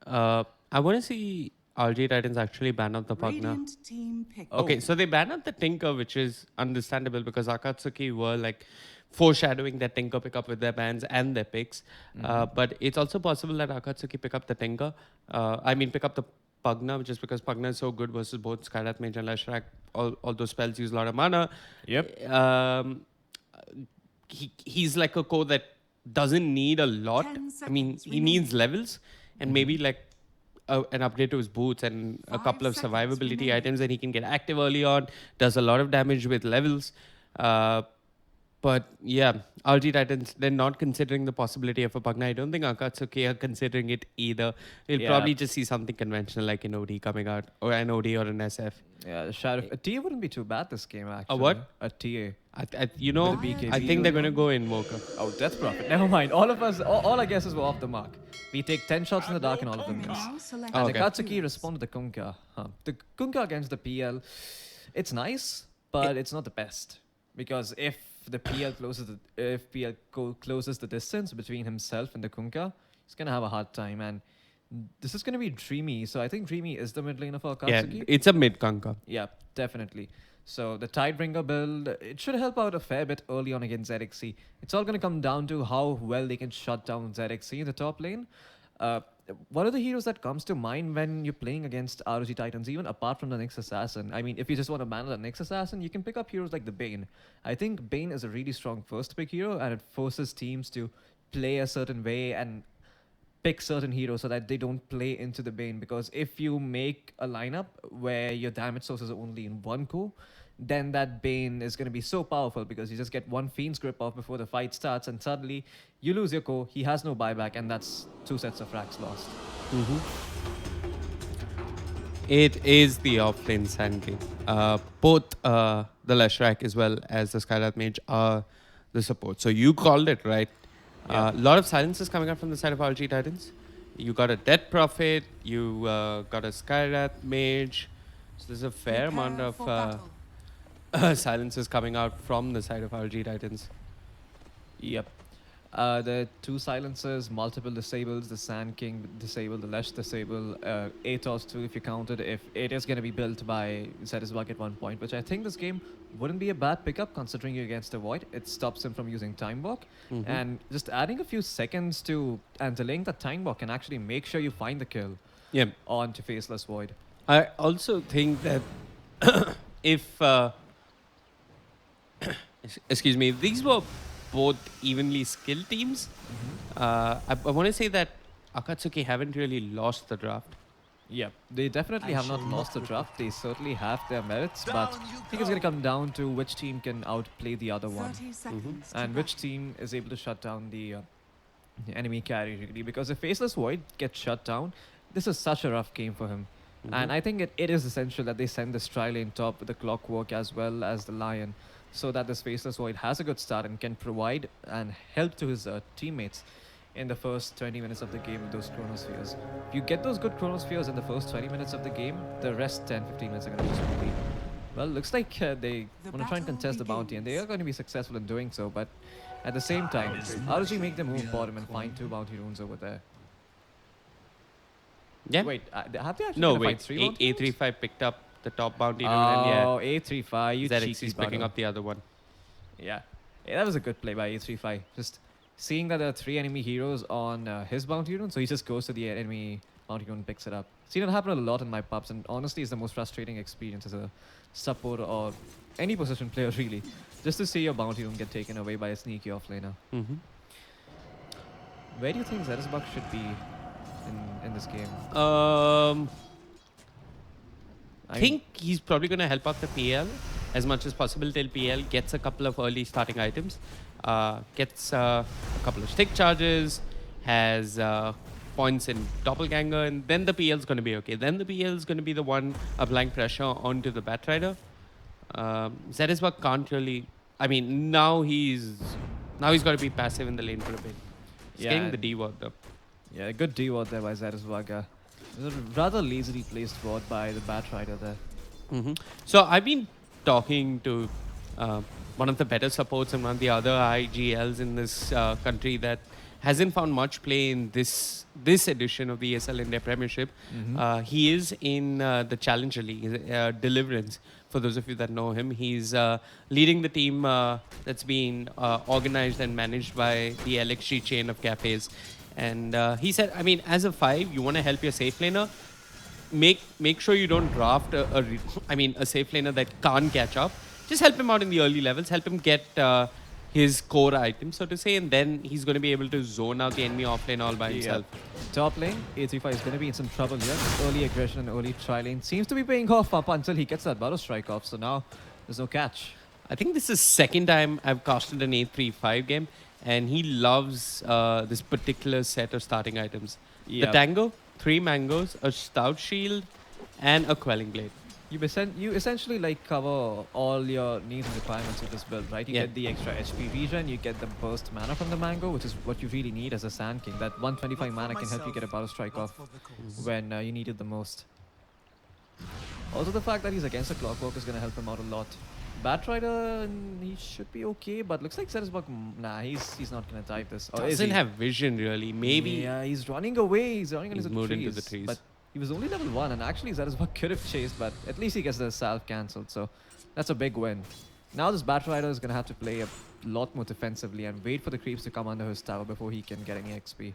I want to see RG Titans actually ban out the Pugna. Radiant team pick. Okay, so they banned out the Tinker, which is understandable because Akatsuki were like foreshadowing that Tinker pick up with their bans and their picks. But it's also possible that Akatsuki pick up the Tinker. Pick up the Pugna, just because Pugna is so good versus both Skyrath Mage and Lashrak. All those spells use a lot of mana. Yep. He's like a core that doesn't need a lot. 10 I mean, seconds he needs levels and maybe like an upgrade to his boots and a 5 couple of seconds survivability remaining. items that he can get active early on. Does a lot of damage with levels. But yeah, RG Titans, they're not considering the possibility of a Pugna. I don't think Akatsuki are considering it either. We'll Yeah. probably just see something conventional like an OD coming out, or an OD or an SF. Yeah, the Sheriff. A TA wouldn't be too bad this game, actually. what? A TA. I With the BKB. I think they're going to go Invoker. Oh, Death Prophet. Never mind. All of us, all our guesses were off the mark. We take 10 shots in the dark and all of them miss. Now select Oh, And okay. Akatsuki respond to the Kunkka. The Kunkka against the PL, it's nice, but it's not the best. Because if the PL closes the distance between himself and the Kunkka, he's gonna have a hard time. And this is gonna be Dreamy, so I think Dreamy is the mid lane of Akatsuki. Yeah, it's a mid Kanka. Yeah, definitely. So the Tidebringer build, it should help out a fair bit early on against ZXC. It's all going to come down to how well they can shut down ZXC in the top lane. One of the heroes that comes to mind when you're playing against ROG Titans, even apart from the Nyx Assassin, I mean, if you just want to ban the Nyx Assassin, you can pick up heroes like the Bane. I think Bane is a really strong first pick hero, and it forces teams to play a certain way and pick certain heroes so that they don't play into the Bane. Because if you make a lineup where your damage sources are only in one core, then that Bane is going to be so powerful because you just get one Fiend's Grip off before the fight starts and suddenly you lose your core, he has no buyback, and that's 2 sets of racks lost. It is the offlane sanity. Both the Lashrak as well as the Skyrath Mage are the support. So you called it, right? A lot of silences coming out from the side of RG Titans. You got a Death Prophet, you got a Skyrath Mage. So there's a fair amount prepare of for battle. silences coming out from the side of RG Titans. Yep. The 2 silencers, multiple disables, the Sand King disable, the Lesh disable, Atos too if you counted. If it is going to be built by Zetisbug at one point, which I think this game wouldn't be a bad pickup considering you're against a Void. It stops him from using Time Walk. And just adding a few seconds to and delaying the Time Walk can actually make sure you find the kill Yeah. onto Faceless Void. I also think that if excuse me, if these were both evenly skilled teams, I want to say that Akatsuki haven't really lost the draft. Yeah, they definitely have not lost the draft. They certainly have their merits, but I think it's going to come down to which team can outplay the other one 30 seconds to and which battle. team is able to shut down the enemy carry, really. Because if Faceless Void gets shut down, this is such a rough game for him. And I think it is essential that they send this tri-lane top with the Clockwork as well as the Lion, so that this Faceless Void has a good start and can provide and help to his teammates in the first 20 minutes of the game with those Chronospheres. If you get those good Chronospheres in the first 20 minutes of the game, the rest 10-15 minutes are going to be smoothly. Well, looks like they The want to try and battle contest the bounty, and they begins. are going to be successful in doing so, but at the same time, ROG make them move bottom and find 2 bounty runes over there. Yeah. Wait, have they actually No, gonna fight wait. 3 bounty runes? A35 picked up the top bounty rune, and yeah, Oh, A35, you ZXC cheeky is picking bugger. up the other one. Yeah. That was a good play by A35. Just seeing that there are 3 enemy heroes on his bounty rune, so he just goes to the enemy bounty rune and picks it up. Seen it happen a lot in my pubs, and honestly, it's the most frustrating experience as a support or any position player, really. Just to see your bounty rune get taken away by a sneaky offlaner. Where do you think Zetisbug should be in this game? I think he's probably going to help out the PL as much as possible till PL gets a couple of early starting items, gets a couple of stick charges, has points in Doppelganger, and then the PL is going to be okay. Then the PL is going to be the one applying pressure onto the Batrider. Zetisbug can't really... I mean, now he's Now he's got to be passive in the lane for a bit. He's getting the D ward though. Yeah, a good D ward there by Zaruzwaga. It was a rather lazily placed ward by the Batrider there. So I've been talking to one of the better supports and one of the other IGLs in this country that hasn't found much play in this edition of the ESL India Premiership. He is in the Challenger League, Deliverance. For those of you that know him, he's leading the team that's been organized and managed by the LXG chain of cafes. And he said, I mean, as a 5, you want to help your safe laner, make sure you don't draft a safe laner that can't catch up. Just help him out in the early levels, help him get his core item, so to say, and then he's going to be able to zone out the enemy offlane all by himself. Top lane, A35 is going to be in some trouble here. Early aggression and early tri-lane seems to be paying off up until he gets that Burrow strike off, so now there's no catch. I think this is second time I've casted an A35 game, and he loves this particular set of starting items. The Tango, 3 mangoes, a stout shield, and a quelling blade. You essentially like cover all your needs and requirements with this build, right? You get the extra HP regen, you get the burst mana from the mango, which is what you really need as a Sand King. That 125 mana can help you get a Battle Strike off when you need it the most. Also, the fact that he's against the Clockwork is going to help him out a lot. Batrider, he should be okay, but looks like Zeresbuk, nah, he's not going to dive this. Or Doesn't have vision really. Maybe. Yeah, he's running away. He's running He's into moved the trees. into the trees. But he was only level 1, and actually Zeresbuk could have chased, but at least he gets the salve cancelled, so that's a big win. Now this Batrider is going to have to play a lot more defensively and wait for the creeps to come under his tower before he can get any XP.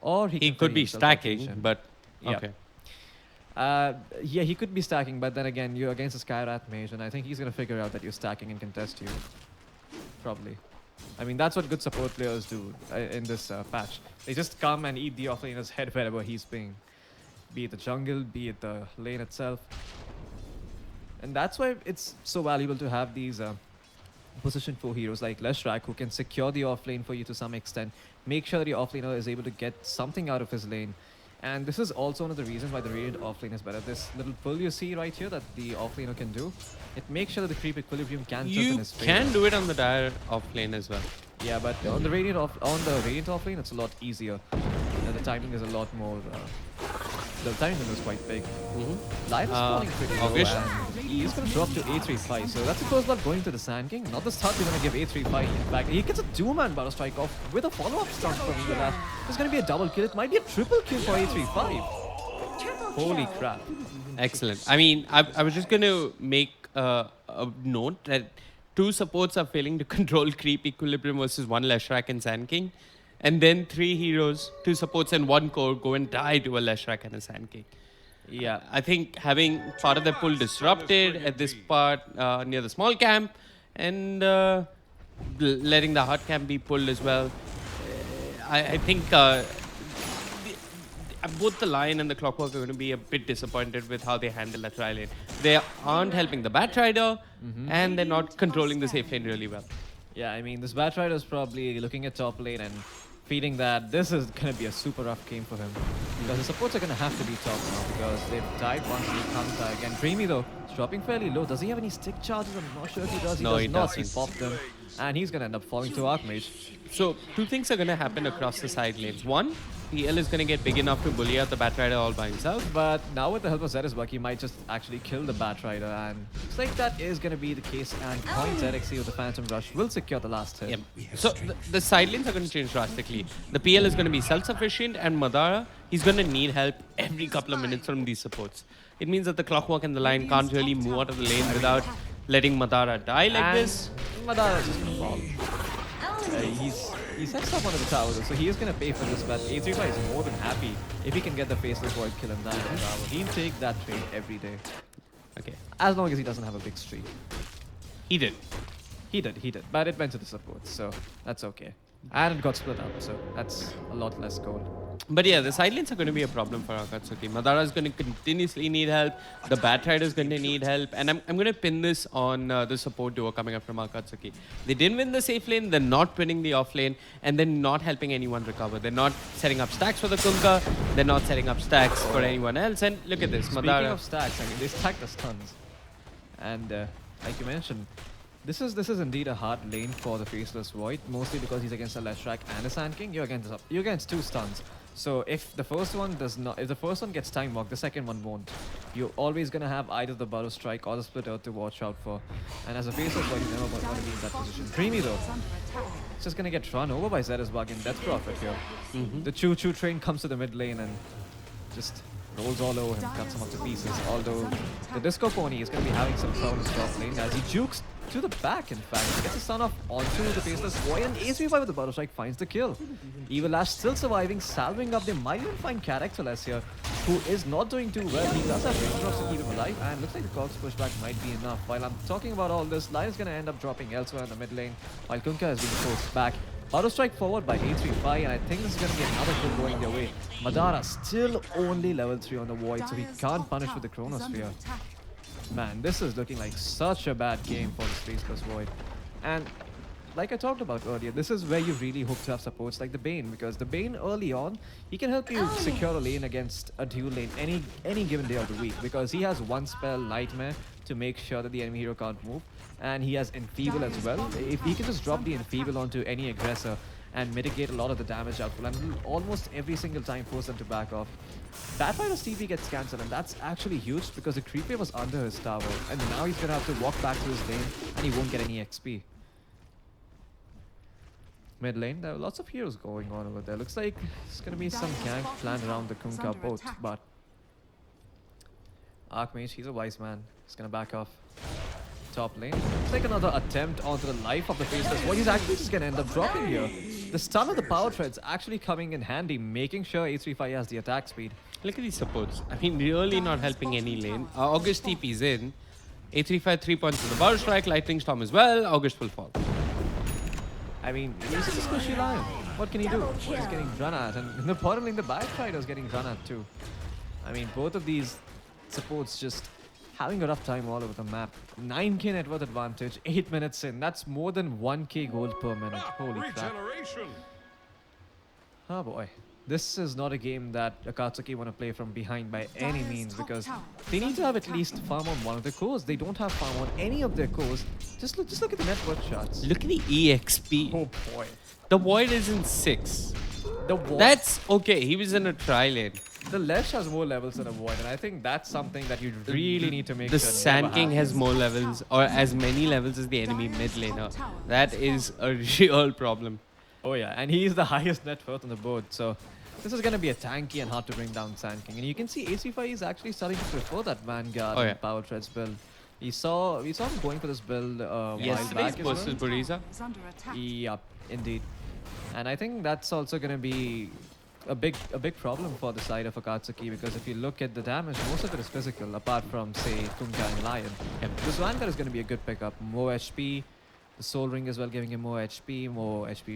Or he could be stacking, but okay. Yeah, he could be stacking, but then again, you're against a Skyrat mage, and I think he's going to figure out that you're stacking and contest you. Probably. I mean, that's what good support players do in this patch. They just come and eat the offlaner's head wherever he's being. Be it the jungle, be it the lane itself. And that's why it's so valuable to have these position 4 heroes like Leshrak who can secure the offlane for you to some extent. Make sure that your offlaner is able to get something out of his lane. And this is also one of the reasons why the Radiant offlane is better. This little pull you see right here that the offlaner can do, it makes sure that the creep equilibrium can tilt in his favor. You can do it on the dire offlane as well. Yeah, but on the Radiant offlane, it's a lot easier. The timing is a lot more... the timing is quite big. Life is falling pretty low, and he is going to drop to A35. So that's the first blood going to the Sand King. Not the start we're going to give A35. In fact, he gets a 2-man Battle Strike off with a follow-up stun from Eagle. There's going to be a double kill. It might be a triple kill for A35. Holy crap. Excellent. I mean, I was just going to make a note that 2 supports are failing to control creep equilibrium versus 1 Leshrak and Sand King. And then 3 heroes, 2 supports and 1 core go and die to a Leshrak and a Sand King. Yeah, I think having part of the pull disrupted at this part near the small camp and letting the hard camp be pulled as well. I think both the Lion and the Clockwork are going to be a bit disappointed with how they handle that tri lane. They aren't helping the Batrider and they're not controlling the safe lane really well. Yeah, I mean, this Batrider is probably looking at top lane and feeling that this is going to be a super rough game for him. Because the supports are going to have to be top now because they've died once, they can't die again. Dreamy though, is dropping fairly low. Does he have any stick charges? I'm not sure if he does. No, he he does not. doesn't. He popped them. And he's going to end up falling to Archmage. So, 2 things are going to happen across the side lanes. 1, PL is going to get big enough to bully out the Batrider all by himself. But now with the help of Zeresbuk, he might just actually kill the Batrider. And looks like that is going to be the case. And Point ZXC with the Phantom Rush will secure the last hit. Yep. So, the side lanes are going to change drastically. The PL is going to be self-sufficient and Madara, he's going to need help every couple of minutes from these supports. It means that the Clockwork and the Lion can't really move out of the lane without letting Madara die like this. Madara is just going to fall. He sets up one of the towers, so he is going to pay for this, but A35 is more than happy if he can get the Faceless Void kill and die on the tower. He'll take that trade every day. Okay. As long as he doesn't have a big streak. He did. He did. But it went to the support, so that's okay. And it got split up, so that's a lot less gold. But yeah, the side lanes are going to be a problem for Akatsuki. Madara is going to continuously need help. The Batrider is going to need help. And I'm going to pin this on the support duo coming up from Akatsuki. They didn't win the safe lane. They're not winning the off lane. And they're not helping anyone recover. They're not setting up stacks for the Kunkka. They're not setting up stacks for anyone else. And look at this, Madara. Speaking of stacks, I mean, they stacked the stuns. And like you mentioned, This is indeed a hard lane for the Faceless Void, mostly because he's against a Leshrac and a Sand King. You're against two stuns. So if the first one gets time walk, the second one won't. You're always gonna have either the Burrow Strike or the Split Earth to watch out for. And as a Faceless Void, you never want to be in that position. Dreamy though, it's just gonna get run over by Zeresbug in Death Prophet here. The Choo Choo train comes to the mid lane and just rolls all over him, cuts him up to pieces. Although the Disco Pony is going to be having some trouble in top lane as he jukes to the back, in fact. He gets a stun off onto the Faceless Void, and ACV with the Battle Strike finds the kill. Evil Ash still surviving, salving up. They might even find Caractolus here, who is not doing too well. He does have range drops to keep him alive, and looks like the Cogs pushback might be enough. While I'm talking about all this, Lion is going to end up dropping elsewhere in the mid lane, while Kunkka is being forced back. Auto strike forward by A35, and I think this is going to be another kill going their way. Madara still only level 3 on the Void, so he can't punish with the Chronosphere. Man, this is looking like such a bad game for the Faceless Void. And like I talked about earlier, this is where you really hope to have supports like the Bane, because the Bane early on, he can help you secure a lane against a dual lane any given day of the week, because he has one spell, Nightmare, to make sure that the enemy hero can't move. And he has Enfeeble as well. If he can just drop the Enfeeble onto any aggressor and mitigate a lot of the damage output, and will almost every single time force them to back off. Batrider's TP gets cancelled, and that's actually huge because the creep wave was under his tower, and now he's gonna have to walk back to his lane and he won't get any XP. Mid lane, there are lots of heroes going on over there. Looks like there's gonna be some gank planned around the Kunkka boat, but Archmage, he's a wise man. He's gonna back off. Top lane. It's like another attempt onto the life of the Faceless Void. He's actually just gonna end up dropping here. The stun of the power treads actually coming in handy, making sure A35 has the attack speed. Look at these supports. I mean, really not helping any lane. August TP's in. A35 3 points to the Battle Strike, Lightning Storm as well. August will fall. I mean, he's a squishy lion. What can he do? He's getting run at, and in the bottom lane, the Batrider is getting run at too. I mean, both of these supports just having a rough time all over the map. 9k net worth advantage, 8 minutes in. That's more than 1k gold per minute. Holy crap. Oh boy. This is not a game that Akatsuki want to play from behind by any means, because they need to have at least farm on one of their cores. They don't have farm on any of their cores. Just look at the net worth charts. Look at the EXP. Oh boy. The Void is in 6. The Void. That's okay. He was in a tri lane. The Lesh has more levels than a Void, and I think that's something that you really need to make The sure Sand never King has happens. more levels, or as many levels as the enemy mid laner. That is a real problem. Oh yeah, and he is the highest net worth on the board, so this is going to be a tanky and hard to bring down Sand King. And you can see AC5 is actually starting to prefer that Vanguard and Power Treads build. We saw him going for this build a while Yesterday's back as well. versus Buriza. Yep, indeed. And I think that's also going to be a big problem for the side of Akatsuki, because if you look at the damage, most of it is physical, apart from, say, Kunkka and Lion. This Vanguard is going to be a good pickup. More HP, the Soul Ring as well giving him more HP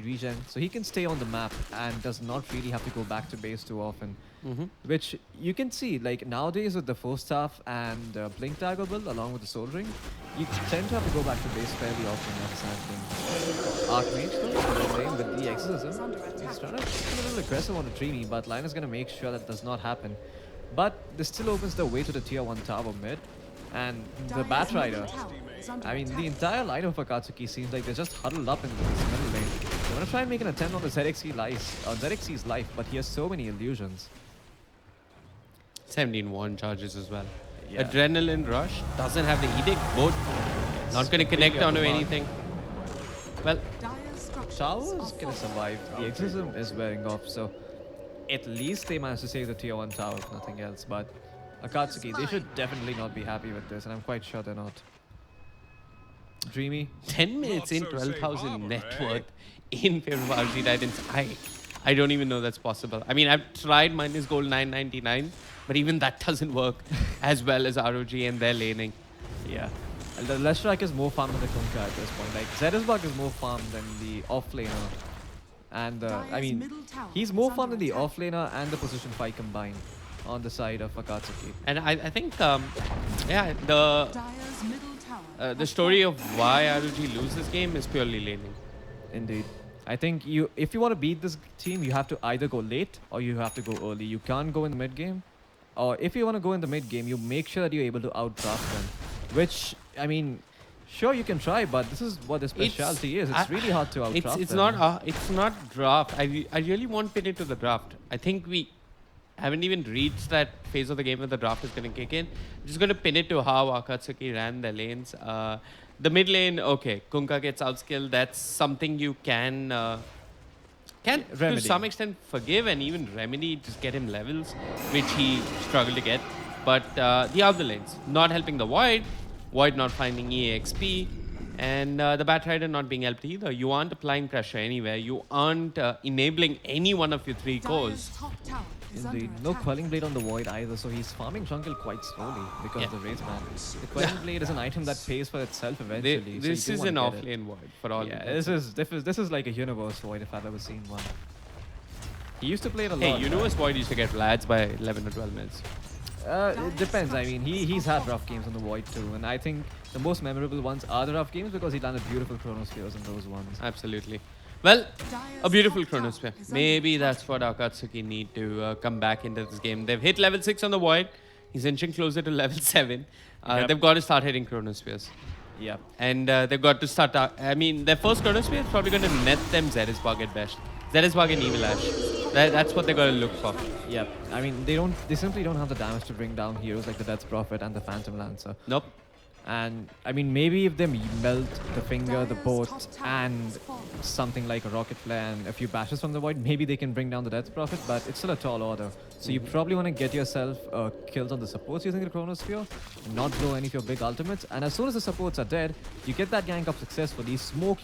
regen. So he can stay on the map and does not really have to go back to base too often. Which you can see, like nowadays with the 4-staff and Blink Dagger build along with the Soul Ring, you tend to have to go back to base fairly often at Sand King. Archmage though, same with the Exorcism. He's trying to be a little aggressive on the Dreamy, but Lion is going to make sure that does not happen. But this still opens the way to the tier 1 tower mid. And the Batrider, I mean, the entire line of Akatsuki seems like they're just huddled up in this middle lane. They're going to try and make an attempt on the ZXC's life, but he has so many illusions. 17 1 charges as well. Yeah. Adrenaline Rush doesn't have the Edict. Both not going to connect onto anything. Well, Tower's going to survive. The Exorcism is wearing off, so at least they managed to save the tier 1 tower, if nothing else. But Akatsuki, they should definitely not be happy with this, and I'm quite sure they're not. Dreamy. 10 minutes in, 12,000 net worth in favor of RG Titans. I don't even know that's possible. I mean, I've tried minus gold 999, but even that doesn't work as well as ROG and their laning. Yeah. The Leshrac is more farmed than the Kunkka at this point. Like, Zeresbug is more farmed than the offlaner. And, I mean, he's more farmed than the offlaner and the position fight combined on the side of Akatsuki. And I think, yeah, the story of why ROG lose this game is purely laning. Indeed. I think if you want to beat this team, you have to either go late or you have to go early. You can't go in the mid game. Or if you want to go in the mid game, you make sure that you're able to outdraft them. Which, I mean, Sure, you can try, but this is what the specialty is. It's really hard to outdraft It's them. not it's not draft. I really want pin it to the draft. I think we haven't even reached that phase of the game where the draft is going to kick in. I'm just going to pin it to how Akatsuki ran the lanes. The mid lane, okay, Kunkka gets outskilled. That's something you can to remedy. some extent forgive and even remedy, just get him levels, which he struggled to get. But the other lanes, not helping the Void, Void not finding EXP, and the Batrider not being helped either. You aren't applying pressure anywhere. You aren't enabling any one of your three cores. Dire's top tower is under Indeed. No attack. Quelling Blade on the Void either, so he's farming jungle quite slowly because of the Wraith Man. The Quelling Blade is an item that pays for itself eventually. This so you is do an wanna get it. off-lane Void for all. Yeah, intents. this is like a universe Void if I've ever seen one. He used to play it a lot. Hey, Universe Void used to get lads by 11 or 12 minutes. It depends. I mean, he's had rough games on the Void too, and I think the most memorable ones are the rough games because he landed beautiful chronospheres in those ones. Absolutely. Well, Dire's a beautiful top tower chronosphere. is under Maybe attack. that's what Akatsuki need to come back into this game. They've hit level 6 on the Void. He's inching closer to level 7. Yep. They've got to start hitting chronospheres. Yeah. And they've got to start... I mean, their first chronosphere is probably going to net them Zeresbug at best. Zeresbug and Evil Ash. That's what they got to look for. Yeah. I mean, they simply don't have the damage to bring down heroes like the Death's Prophet and the Phantom Lancer. Nope. And I mean, maybe if they melt the finger, the Dire's boat, top tower and has fallen. something like a rocket flare and a few bashes from the Void, maybe they can bring down the Death Prophet, but it's still a tall order. So you probably want to get yourself kills on the supports using the Chronosphere, not blow any of your big ultimates, and as soon as the supports are dead, you get that gank up successfully, smoke,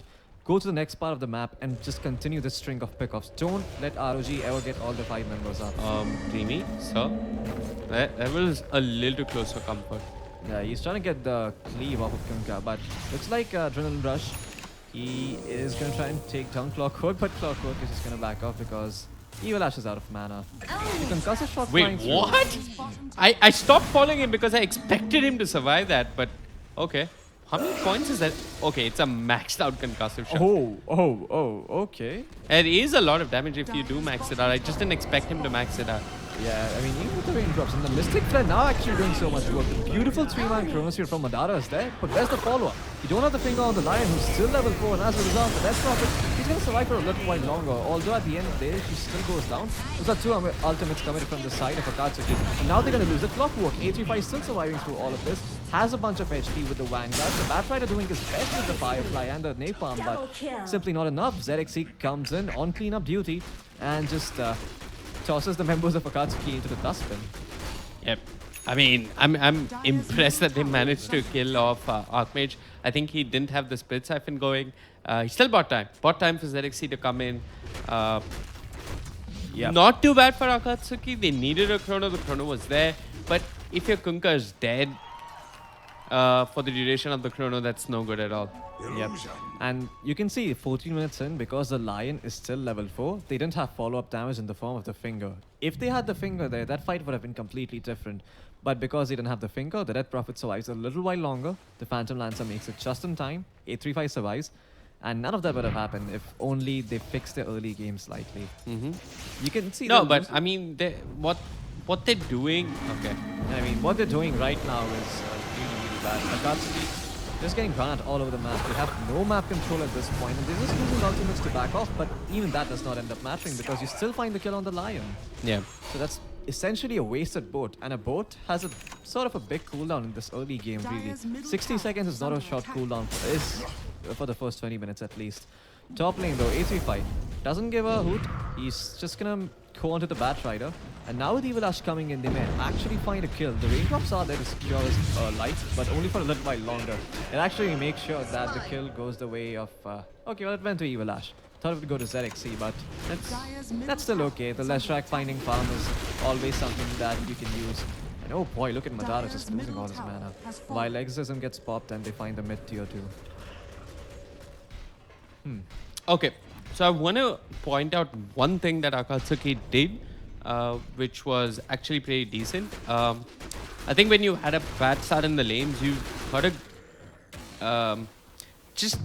go to the next part of the map, and just continue this string of pickoffs. Don't let ROG ever get all the 5 members up. Dreamy, sir. That was a little too close for comfort. Yeah, he's trying to get the cleave off of Kunkka, but looks like Adrenaline Rush. He is going to try and take down Clockwork, but Clockwork is just going to back off because Evil Ash is out of mana. The concussive shot Wait, flying through. what? I stopped following him because I expected him to survive that, but okay. How many points is that? Okay, it's a maxed out concussive shot. Okay. It is a lot of damage if you do max it out. I just didn't expect him to max it out. Yeah, I mean, even with the raindrops, and the Mystic Flare now actually doing so much work. The beautiful 3-man Chronosphere from Madara is there, but where's the follow-up? You don't have the finger on the Lion, who's still level 4, and as a result, the Death Prophet, he's going to survive for a little while longer, although at the end of the day, she still goes down. Those are 2 ultimates coming from the side of Akatsuki, and now they're going to lose the Clockwork. A35 still surviving through all of this, has a bunch of HP with the Vanguard, the Batrider doing his best with the Firefly and the Napalm, but simply not enough. ZXC comes in on cleanup duty, and just tosses the members of Akatsuki into the dustbin. Yep. I mean, I'm impressed that they managed to kill off Archmage. I think he didn't have the split siphon going. He still bought time. Bought time for ZXC to come in. Yep. Not too bad for Akatsuki. They needed a chrono. The chrono was there. But if your Kunkka is dead for the duration of the chrono, that's no good at all. Yep. And you can see 14 minutes in, because the Lion is still level 4, they didn't have follow-up damage in the form of the finger. If they had the finger there, that fight would have been completely different. But because they didn't have the finger, the Death Prophet survives a little while longer. The Phantom Lancer makes it just in time. 835 survives. And none of that would have happened if only they fixed their early game slightly. You can see... No, they're but losing- I mean, what they're doing... Okay. I mean, what they're doing right now is really bad. Akatsuki just getting run at all over the map. They have no map control at this point, and they're just using ultimates to back off, but even that does not end up mattering because you still find the kill on the Lion. Yeah. So that's essentially a wasted boat, and a boat has a sort of a big cooldown in this early game, really. Dire's middle 60 tower seconds is not a under short attack. cooldown for the first 20 minutes at least. Top lane though, A35 doesn't give a hoot. He's just gonna go onto the Batrider, and now with Evil Ash coming in, they may actually find a kill. The raindrops are there to secure his light, but only for a little while longer. It actually makes sure that the kill goes the way of... okay, well, it went to Evil Ash. Thought it would go to ZXC, but that's still okay. The Leshrac finding farm is always something that you can use. And oh boy, look at Madara just losing all his mana. While Exorcism gets popped and they find the mid tier 2. Okay, so I want to point out one thing that Akatsuki did, which was actually pretty decent. I think when you had a bad start in the lanes, you got to just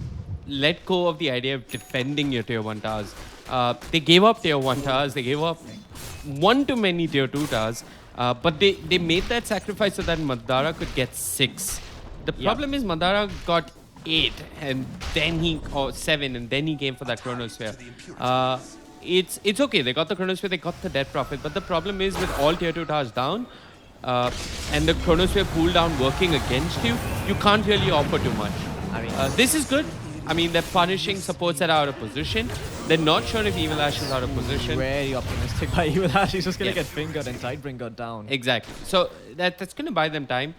let go of the idea of defending your tier 1 towers. They gave up tier 1 towers, they gave up one too many tier 2 towers, but they made that sacrifice so that Madara could get 6. The problem is Madara got 8 and then or 7 and then he came for that Chronosphere. It's okay. They got the Chronosphere, they got the Dead Prophet, but the problem is with all tier 2 towers down and the Chronosphere cooldown working against you, you can't really offer too much. I mean, This is good. I mean, they're punishing supports that are out of position. They're not sure if Evil Ash is out of position. very optimistic by Evil Ash. He's just gonna Yeah. get fingered and Tidebringer down. Exactly. So that's going to buy them time.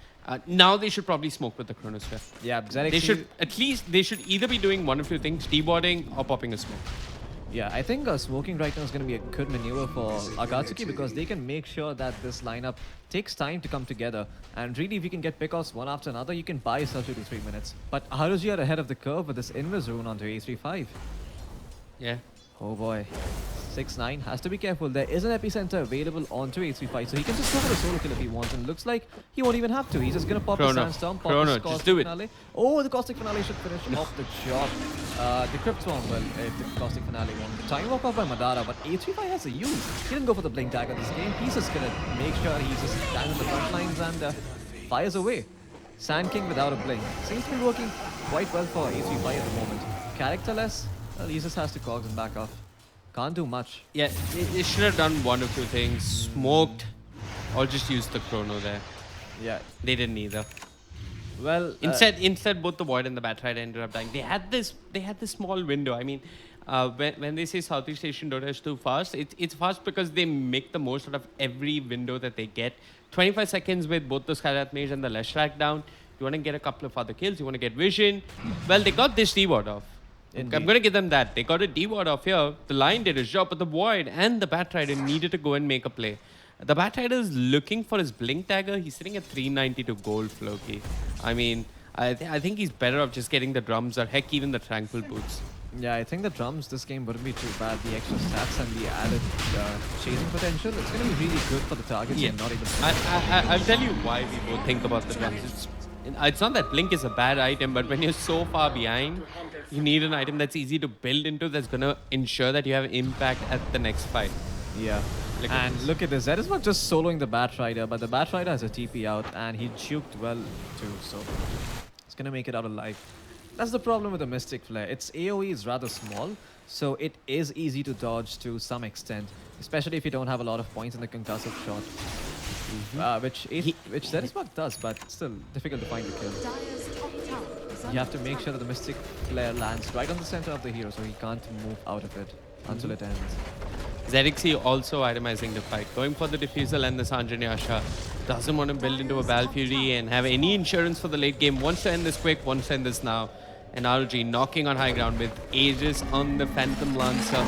Now they should probably smoke with the Chronosphere. Yeah, Zerix. They should at least either be doing one of two things: deboarding or popping a smoke. Yeah, I think smoking right now is going to be a good maneuver for Akatsuki because they can make sure that this lineup takes time to come together. And really, if you can get pickoffs one after another, you can buy yourself 2 to 3 minutes. But Haruji are ahead of the curve with this Invis rune onto A35. Yeah. Oh boy. 6-9 has to be careful. There is an epicenter available onto A35, so he can just go for the solo kill if he wants. And looks like he won't even have to. He's just gonna pop the Chrono. sandstorm, pop Chrono, the just caustic do it. finale. Oh, the caustic finale should finish off the job. The crypt swarm, well, if the caustic finale won. The time walk off by Madara, but A35 has a use. He didn't go for the blink dagger this game. He's just gonna make sure he's just standing on the front lines and fires away. Sand King without a blink. Seems to be working quite well for A35 at the moment. Characterless, well, he just has to cogs and back off. Can't do much. Yeah, it should have done one of two things: smoked, or just used the Chrono there. Yeah. They didn't either. Well, Instead, both the Void and the Batrider ended up dying. They had this small window. I mean, when they say Southeast Asian Dota is too fast, it's fast because they make the most out of every window that they get. 25 seconds with both the Skyrath Mage and the Leshrac down. You want to get a couple of other kills. You want to get vision. Well, they got this D-Ward off. Indeed. I'm going to give them that. They got a D-Ward off here. The line did his job, but the Void and the Batrider needed to go and make a play. The Batrider is looking for his Blink Dagger. He's sitting at 392 gold, Floki. I mean, I think he's better off just getting the drums or heck, even the Tranquil Boots. yeah, I think the drums this game wouldn't be too bad. The extra stats and the added chasing potential, it's going to be really good for the targets and not even... I'll tell you why we both think about the drums. It's not that Blink is a bad item, but when you're so far behind, you need an item that's easy to build into that's going to ensure that you have impact at the next fight. Yeah. Look at this. That is not just soloing the Batrider, but the Batrider has a TP out and he juked well too, so it's going to make it out alive. That's the problem with the Mystic Flare. Its AoE is rather small, so it is easy to dodge to some extent, especially if you don't have a lot of points in the concussive shot. Which Zerisbug does, but still difficult to find the kill. Dire's top tower is You have to make sure that the Mystic Flare lands right on the center of the hero so he can't move out of it until it ends. Zerixi also itemizing the fight, going for the Diffusal and the Sanjanyasha. Doesn't want to build into a Valkyrie and have any insurance for the late game. Wants to end this quick, wants to end this now. And RG knocking on high ground with Aegis on the Phantom Lancer.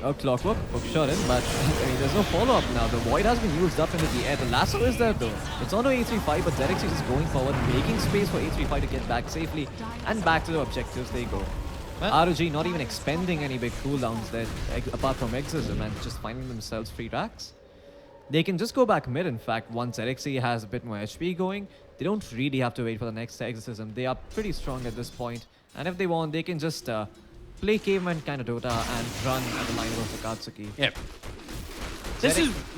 Oh, Clockwork, hook shot in, but I mean, there's no follow-up now. The Void has been used up into the air. The lasso is there though. It's onto A35, but Zerix is just going forward, making space for A35 to get back safely. And back to the objectives they go. Well, ROG not even expending any big cooldowns there, apart from Exorcism, and just finding themselves free racks. They can just go back mid, in fact, once Zerixi has a bit more HP going. They don't really have to wait for the next Exorcism. They are pretty strong at this point. And if they want, they can just play caveman kind of Dota and run at the lineup of Akatsuki. Yep.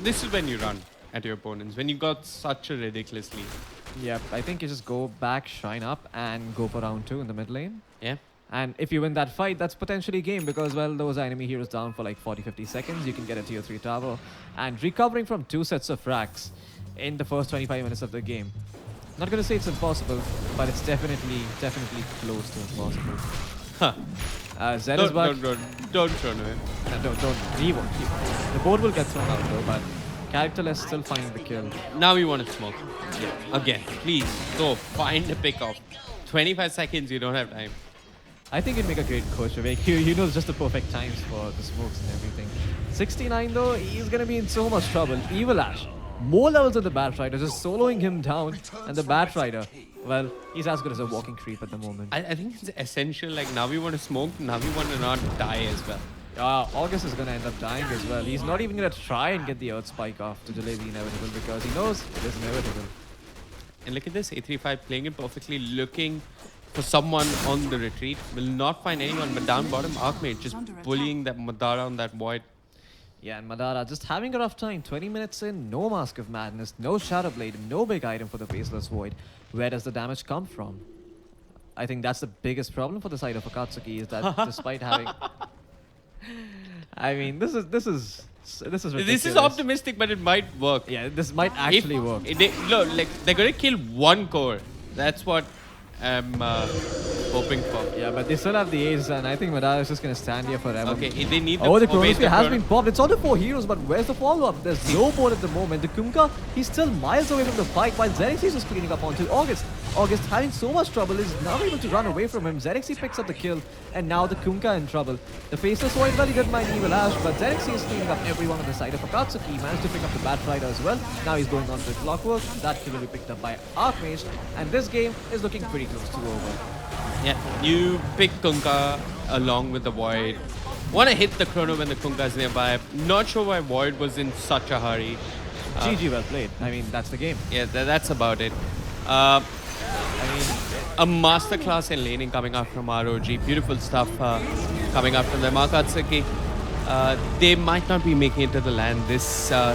This is when you run at your opponents, when you got such a ridiculous lead. Yep, I think you just go back, shine up, and go for round 2 in the mid lane. Yeah. And if you win that fight, that's potentially game because, well, those enemy heroes down for like 40-50 seconds. You can get a tier 3 tower. And recovering from 2 sets of racks in the first 25 minutes of the game. Not going to say it's impossible, but it's definitely close to impossible. Huh. Zerisbug... Don't throw away. Don't. He won't. The board will get thrown out though, but characterless still finding the kill. Now we want to smoke. Again, please, go find a pick off. 25 seconds, you don't have time. I think he'd make a great coach. He knows just the perfect times for the smokes and everything. 69 though, he's gonna be in so much trouble. Evil Ash, more levels of the Batrider, just soloing him down, and the Batrider, well, he's as good as a walking creep at the moment. I think it's essential, like now we want to smoke, now we want to not die as well. August is gonna end up dying as well. He's not even gonna try and get the Earth Spike off to delay the inevitable because he knows it is inevitable. And look at this, A35 playing it perfectly, looking for someone on the retreat. Will not find anyone, but down bottom, Archmage just bullying that Madara on that Void. Yeah, and Madara just having a rough time. 20 minutes in, no Mask of Madness, no Shadow Blade, no big item for the Faceless Void. Where does the damage come from? I think that's the biggest problem for the side of Akatsuki is that despite having, I mean, this is ridiculous. This is optimistic, but it might work. Yeah, this might actually work. Look, like they're gonna kill one core. That's what I'm hoping for. Yeah, but they still have the ace, and I think Madara is just gonna stand here forever. Okay, they need the. Oh, the wait, chronosphere has chrono- been popped. It's on the 4 heroes, but where's the follow-up? There's no board at the moment. The Kunkka, he's still miles away from the fight, while Xerxes is cleaning up onto August. August, having so much trouble, is now able to run away from him. Xerxes picks up the kill, and now the Kunkka in trouble. The Faceless Void, well, he didn't mind Evil Ash, but Xerxes is cleaning up everyone on the side of Akatsuki. He managed to pick up the Bat Rider as well. Now he's going on to the Clockwork. That kill will be picked up by Archmage, and this game is looking pretty close to over. Yeah, you pick Kunkka along with the Void. Want to hit the chrono when the Kunkka is nearby. Not sure why Void was in such a hurry. GG, well played. I mean, that's the game. Yeah, that's about it. I mean, A masterclass in laning coming out from ROG. Beautiful stuff coming out from them. Akatsuki, they might not be making it to the land this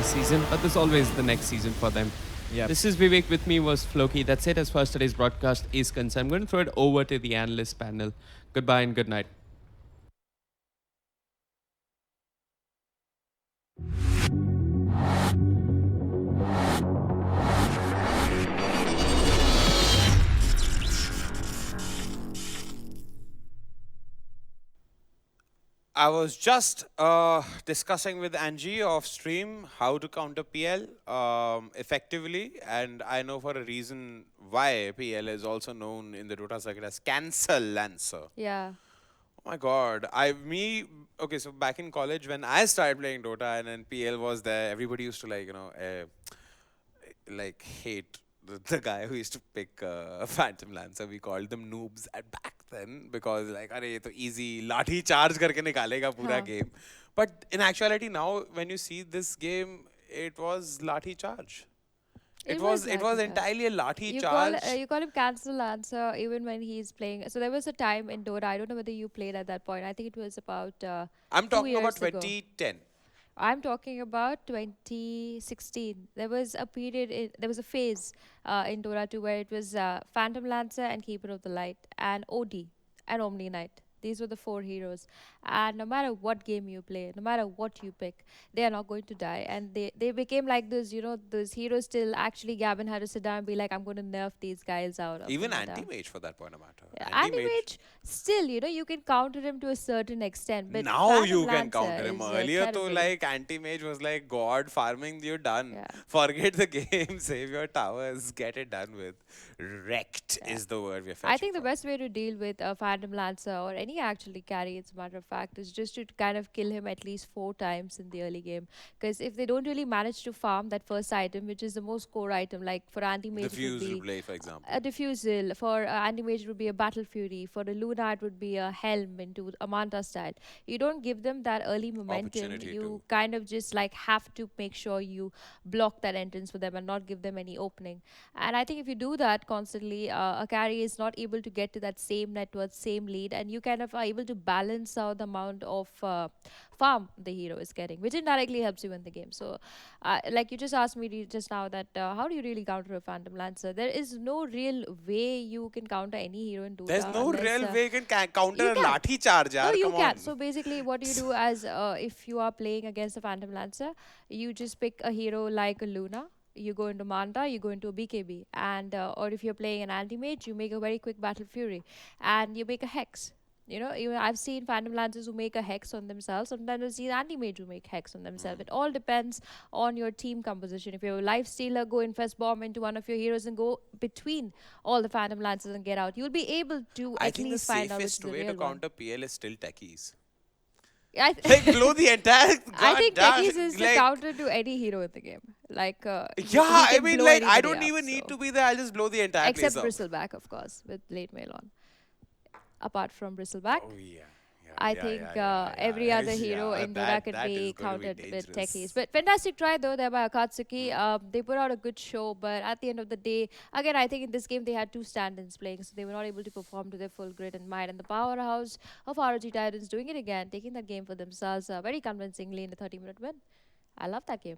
season, but there's always the next season for them. Yep. This is Vivek, with me was Floki. That's it as far as today's broadcast is concerned. I'm going to throw it over to the analyst panel. Goodbye and good night. I was just discussing with Angie off stream how to counter PL effectively, and I know for a reason why PL is also known in the Dota circuit as Cancel Lancer. Yeah. Oh my god, okay, so back in college when I started playing Dota and then PL was there, everybody used to like hate the guy who used to pick Phantom Lancer. We called them noobs at back then because like, अरे ये तो easy लाठी charge करके निकालेगा पूरा हाँ. game. But in actuality now, when you see this game, it was lathi charge. It was lathi charge. entirely a lathi You charge. call him cancel answer even when he's playing. So there was a time in Dota. I don't know whether you played at that point. I think it was about. I'm 2 talking about years ago. 2010. I'm talking about 2016. There was a period. There was a phase in Dota 2 where it was Phantom Lancer and Keeper of the Light and OD and Omni Knight. These were the 4 heroes. And no matter what game you play, no matter what you pick, they are not going to die. And they became like this, those heroes till actually Gavin had to sit down and be like, I'm going to nerf these guys out. of Even the meta. anti-mage for that point of matter. Yeah, Anti-Mage, still, you can counter him to a certain extent. But Now Phantom you can Lancer counter him. is, Earlier, to terrible. like anti-mage was like God farming, you're done. Yeah. Forget the game, save your towers, get it done with. Wrecked is the word we're fetching I think the from. best way to deal with a Phantom Lancer or any actually carry, as a matter of fact, is just to kind of kill him at least 4 times in the early game. Because if they don't really manage to farm that first item, which is the most core item, like for anti-mage it would Diffuse be replay, for example. a diffusal, for anti-mage would be a battle fury, for the Luna it would be a helm into a Manta style. You don't give them that early momentum. Opportunity You to- kind of just like have to make sure you block that entrance for them and not give them any opening. And I think if you do that constantly, a carry is not able to get to that same net worth, same lead, and you kind of are able to balance out the amount of farm the hero is getting, which indirectly helps you win the game. So, like you just asked me just now that how do you really counter a Phantom Lancer? There is no real way you can counter any hero in Dota. There's no unless, real way you can counter you a can. lathi charge, no, yaar, you come can. on. So basically, what you do as if you are playing against a Phantom Lancer, you just pick a hero like a Luna. You go into Manta, you go into a BKB, and or if you're playing an anti-mage, you make a very quick Battle Fury, and you make a Hex. Even I've seen Phantom Lancers who make a Hex on themselves. Sometimes I've seen anti-mage who make Hex on themselves. It all depends on your team composition. If you're a Life Stealer, go Infest Bomb into one of your heroes and go between all the Phantom Lancers and get out. You'll be able to I at think the least find out which is safest the way to real one. counter PL is still techies. I Like blow the entire. I think goddamn- Techies is the like, counter to any hero in the game. Like, Yeah, I mean, like I don't even need to be there. I'll just blow the entire except place up. Bristleback, of course, with late mail on. Apart from Bristleback, Oh yeah. I think every other hero in Dota could be countered with techies. But fantastic try though there by Akatsuki. They put out a good show, but at the end of the day, again, I think in this game they had 2 stand-ins playing, so they were not able to perform to their full grit and might. And the powerhouse of ROG Titans doing it again, taking that game for themselves very convincingly in a 30-minute win. I love that game.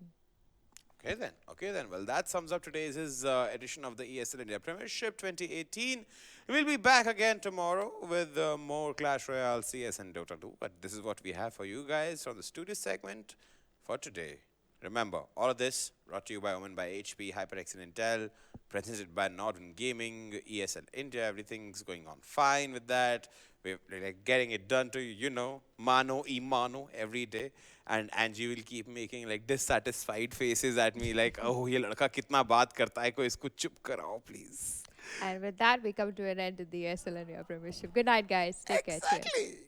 Okay then. Well, that sums up today's edition of the ESL India Premiership 2018. We'll be back again tomorrow with more Clash Royale, CS and Dota 2. But this is what we have for you guys from the studio segment for today. Remember, all of this brought to you by Omen by HP, HyperX and Intel, presented by Northern Gaming, ESL India. Everything's going on fine with that. We're like getting it done to you, you know, mano y mano every day. And Angie will keep making like dissatisfied faces at me like, oh, ये लड़का कितना बात करता है, कोई इसको चुप कराओ, please. And with that, we come to an end of the ESL India Premiership. Good night, guys. Take care. Cheers. Exactly.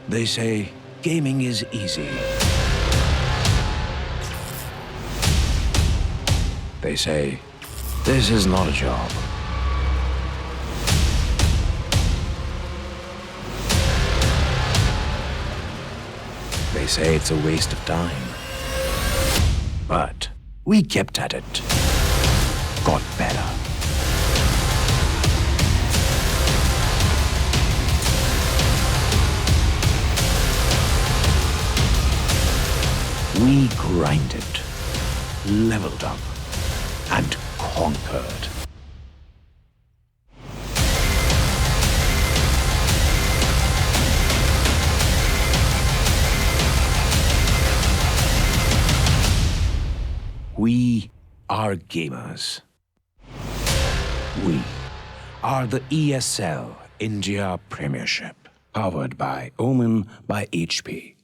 They say gaming is easy. They say this is not a job. They say it's a waste of time. But we kept at it. Got better. We grinded, leveled up, and conquered. We are gamers. We are the ESL India Premiership, powered by Omen by HP.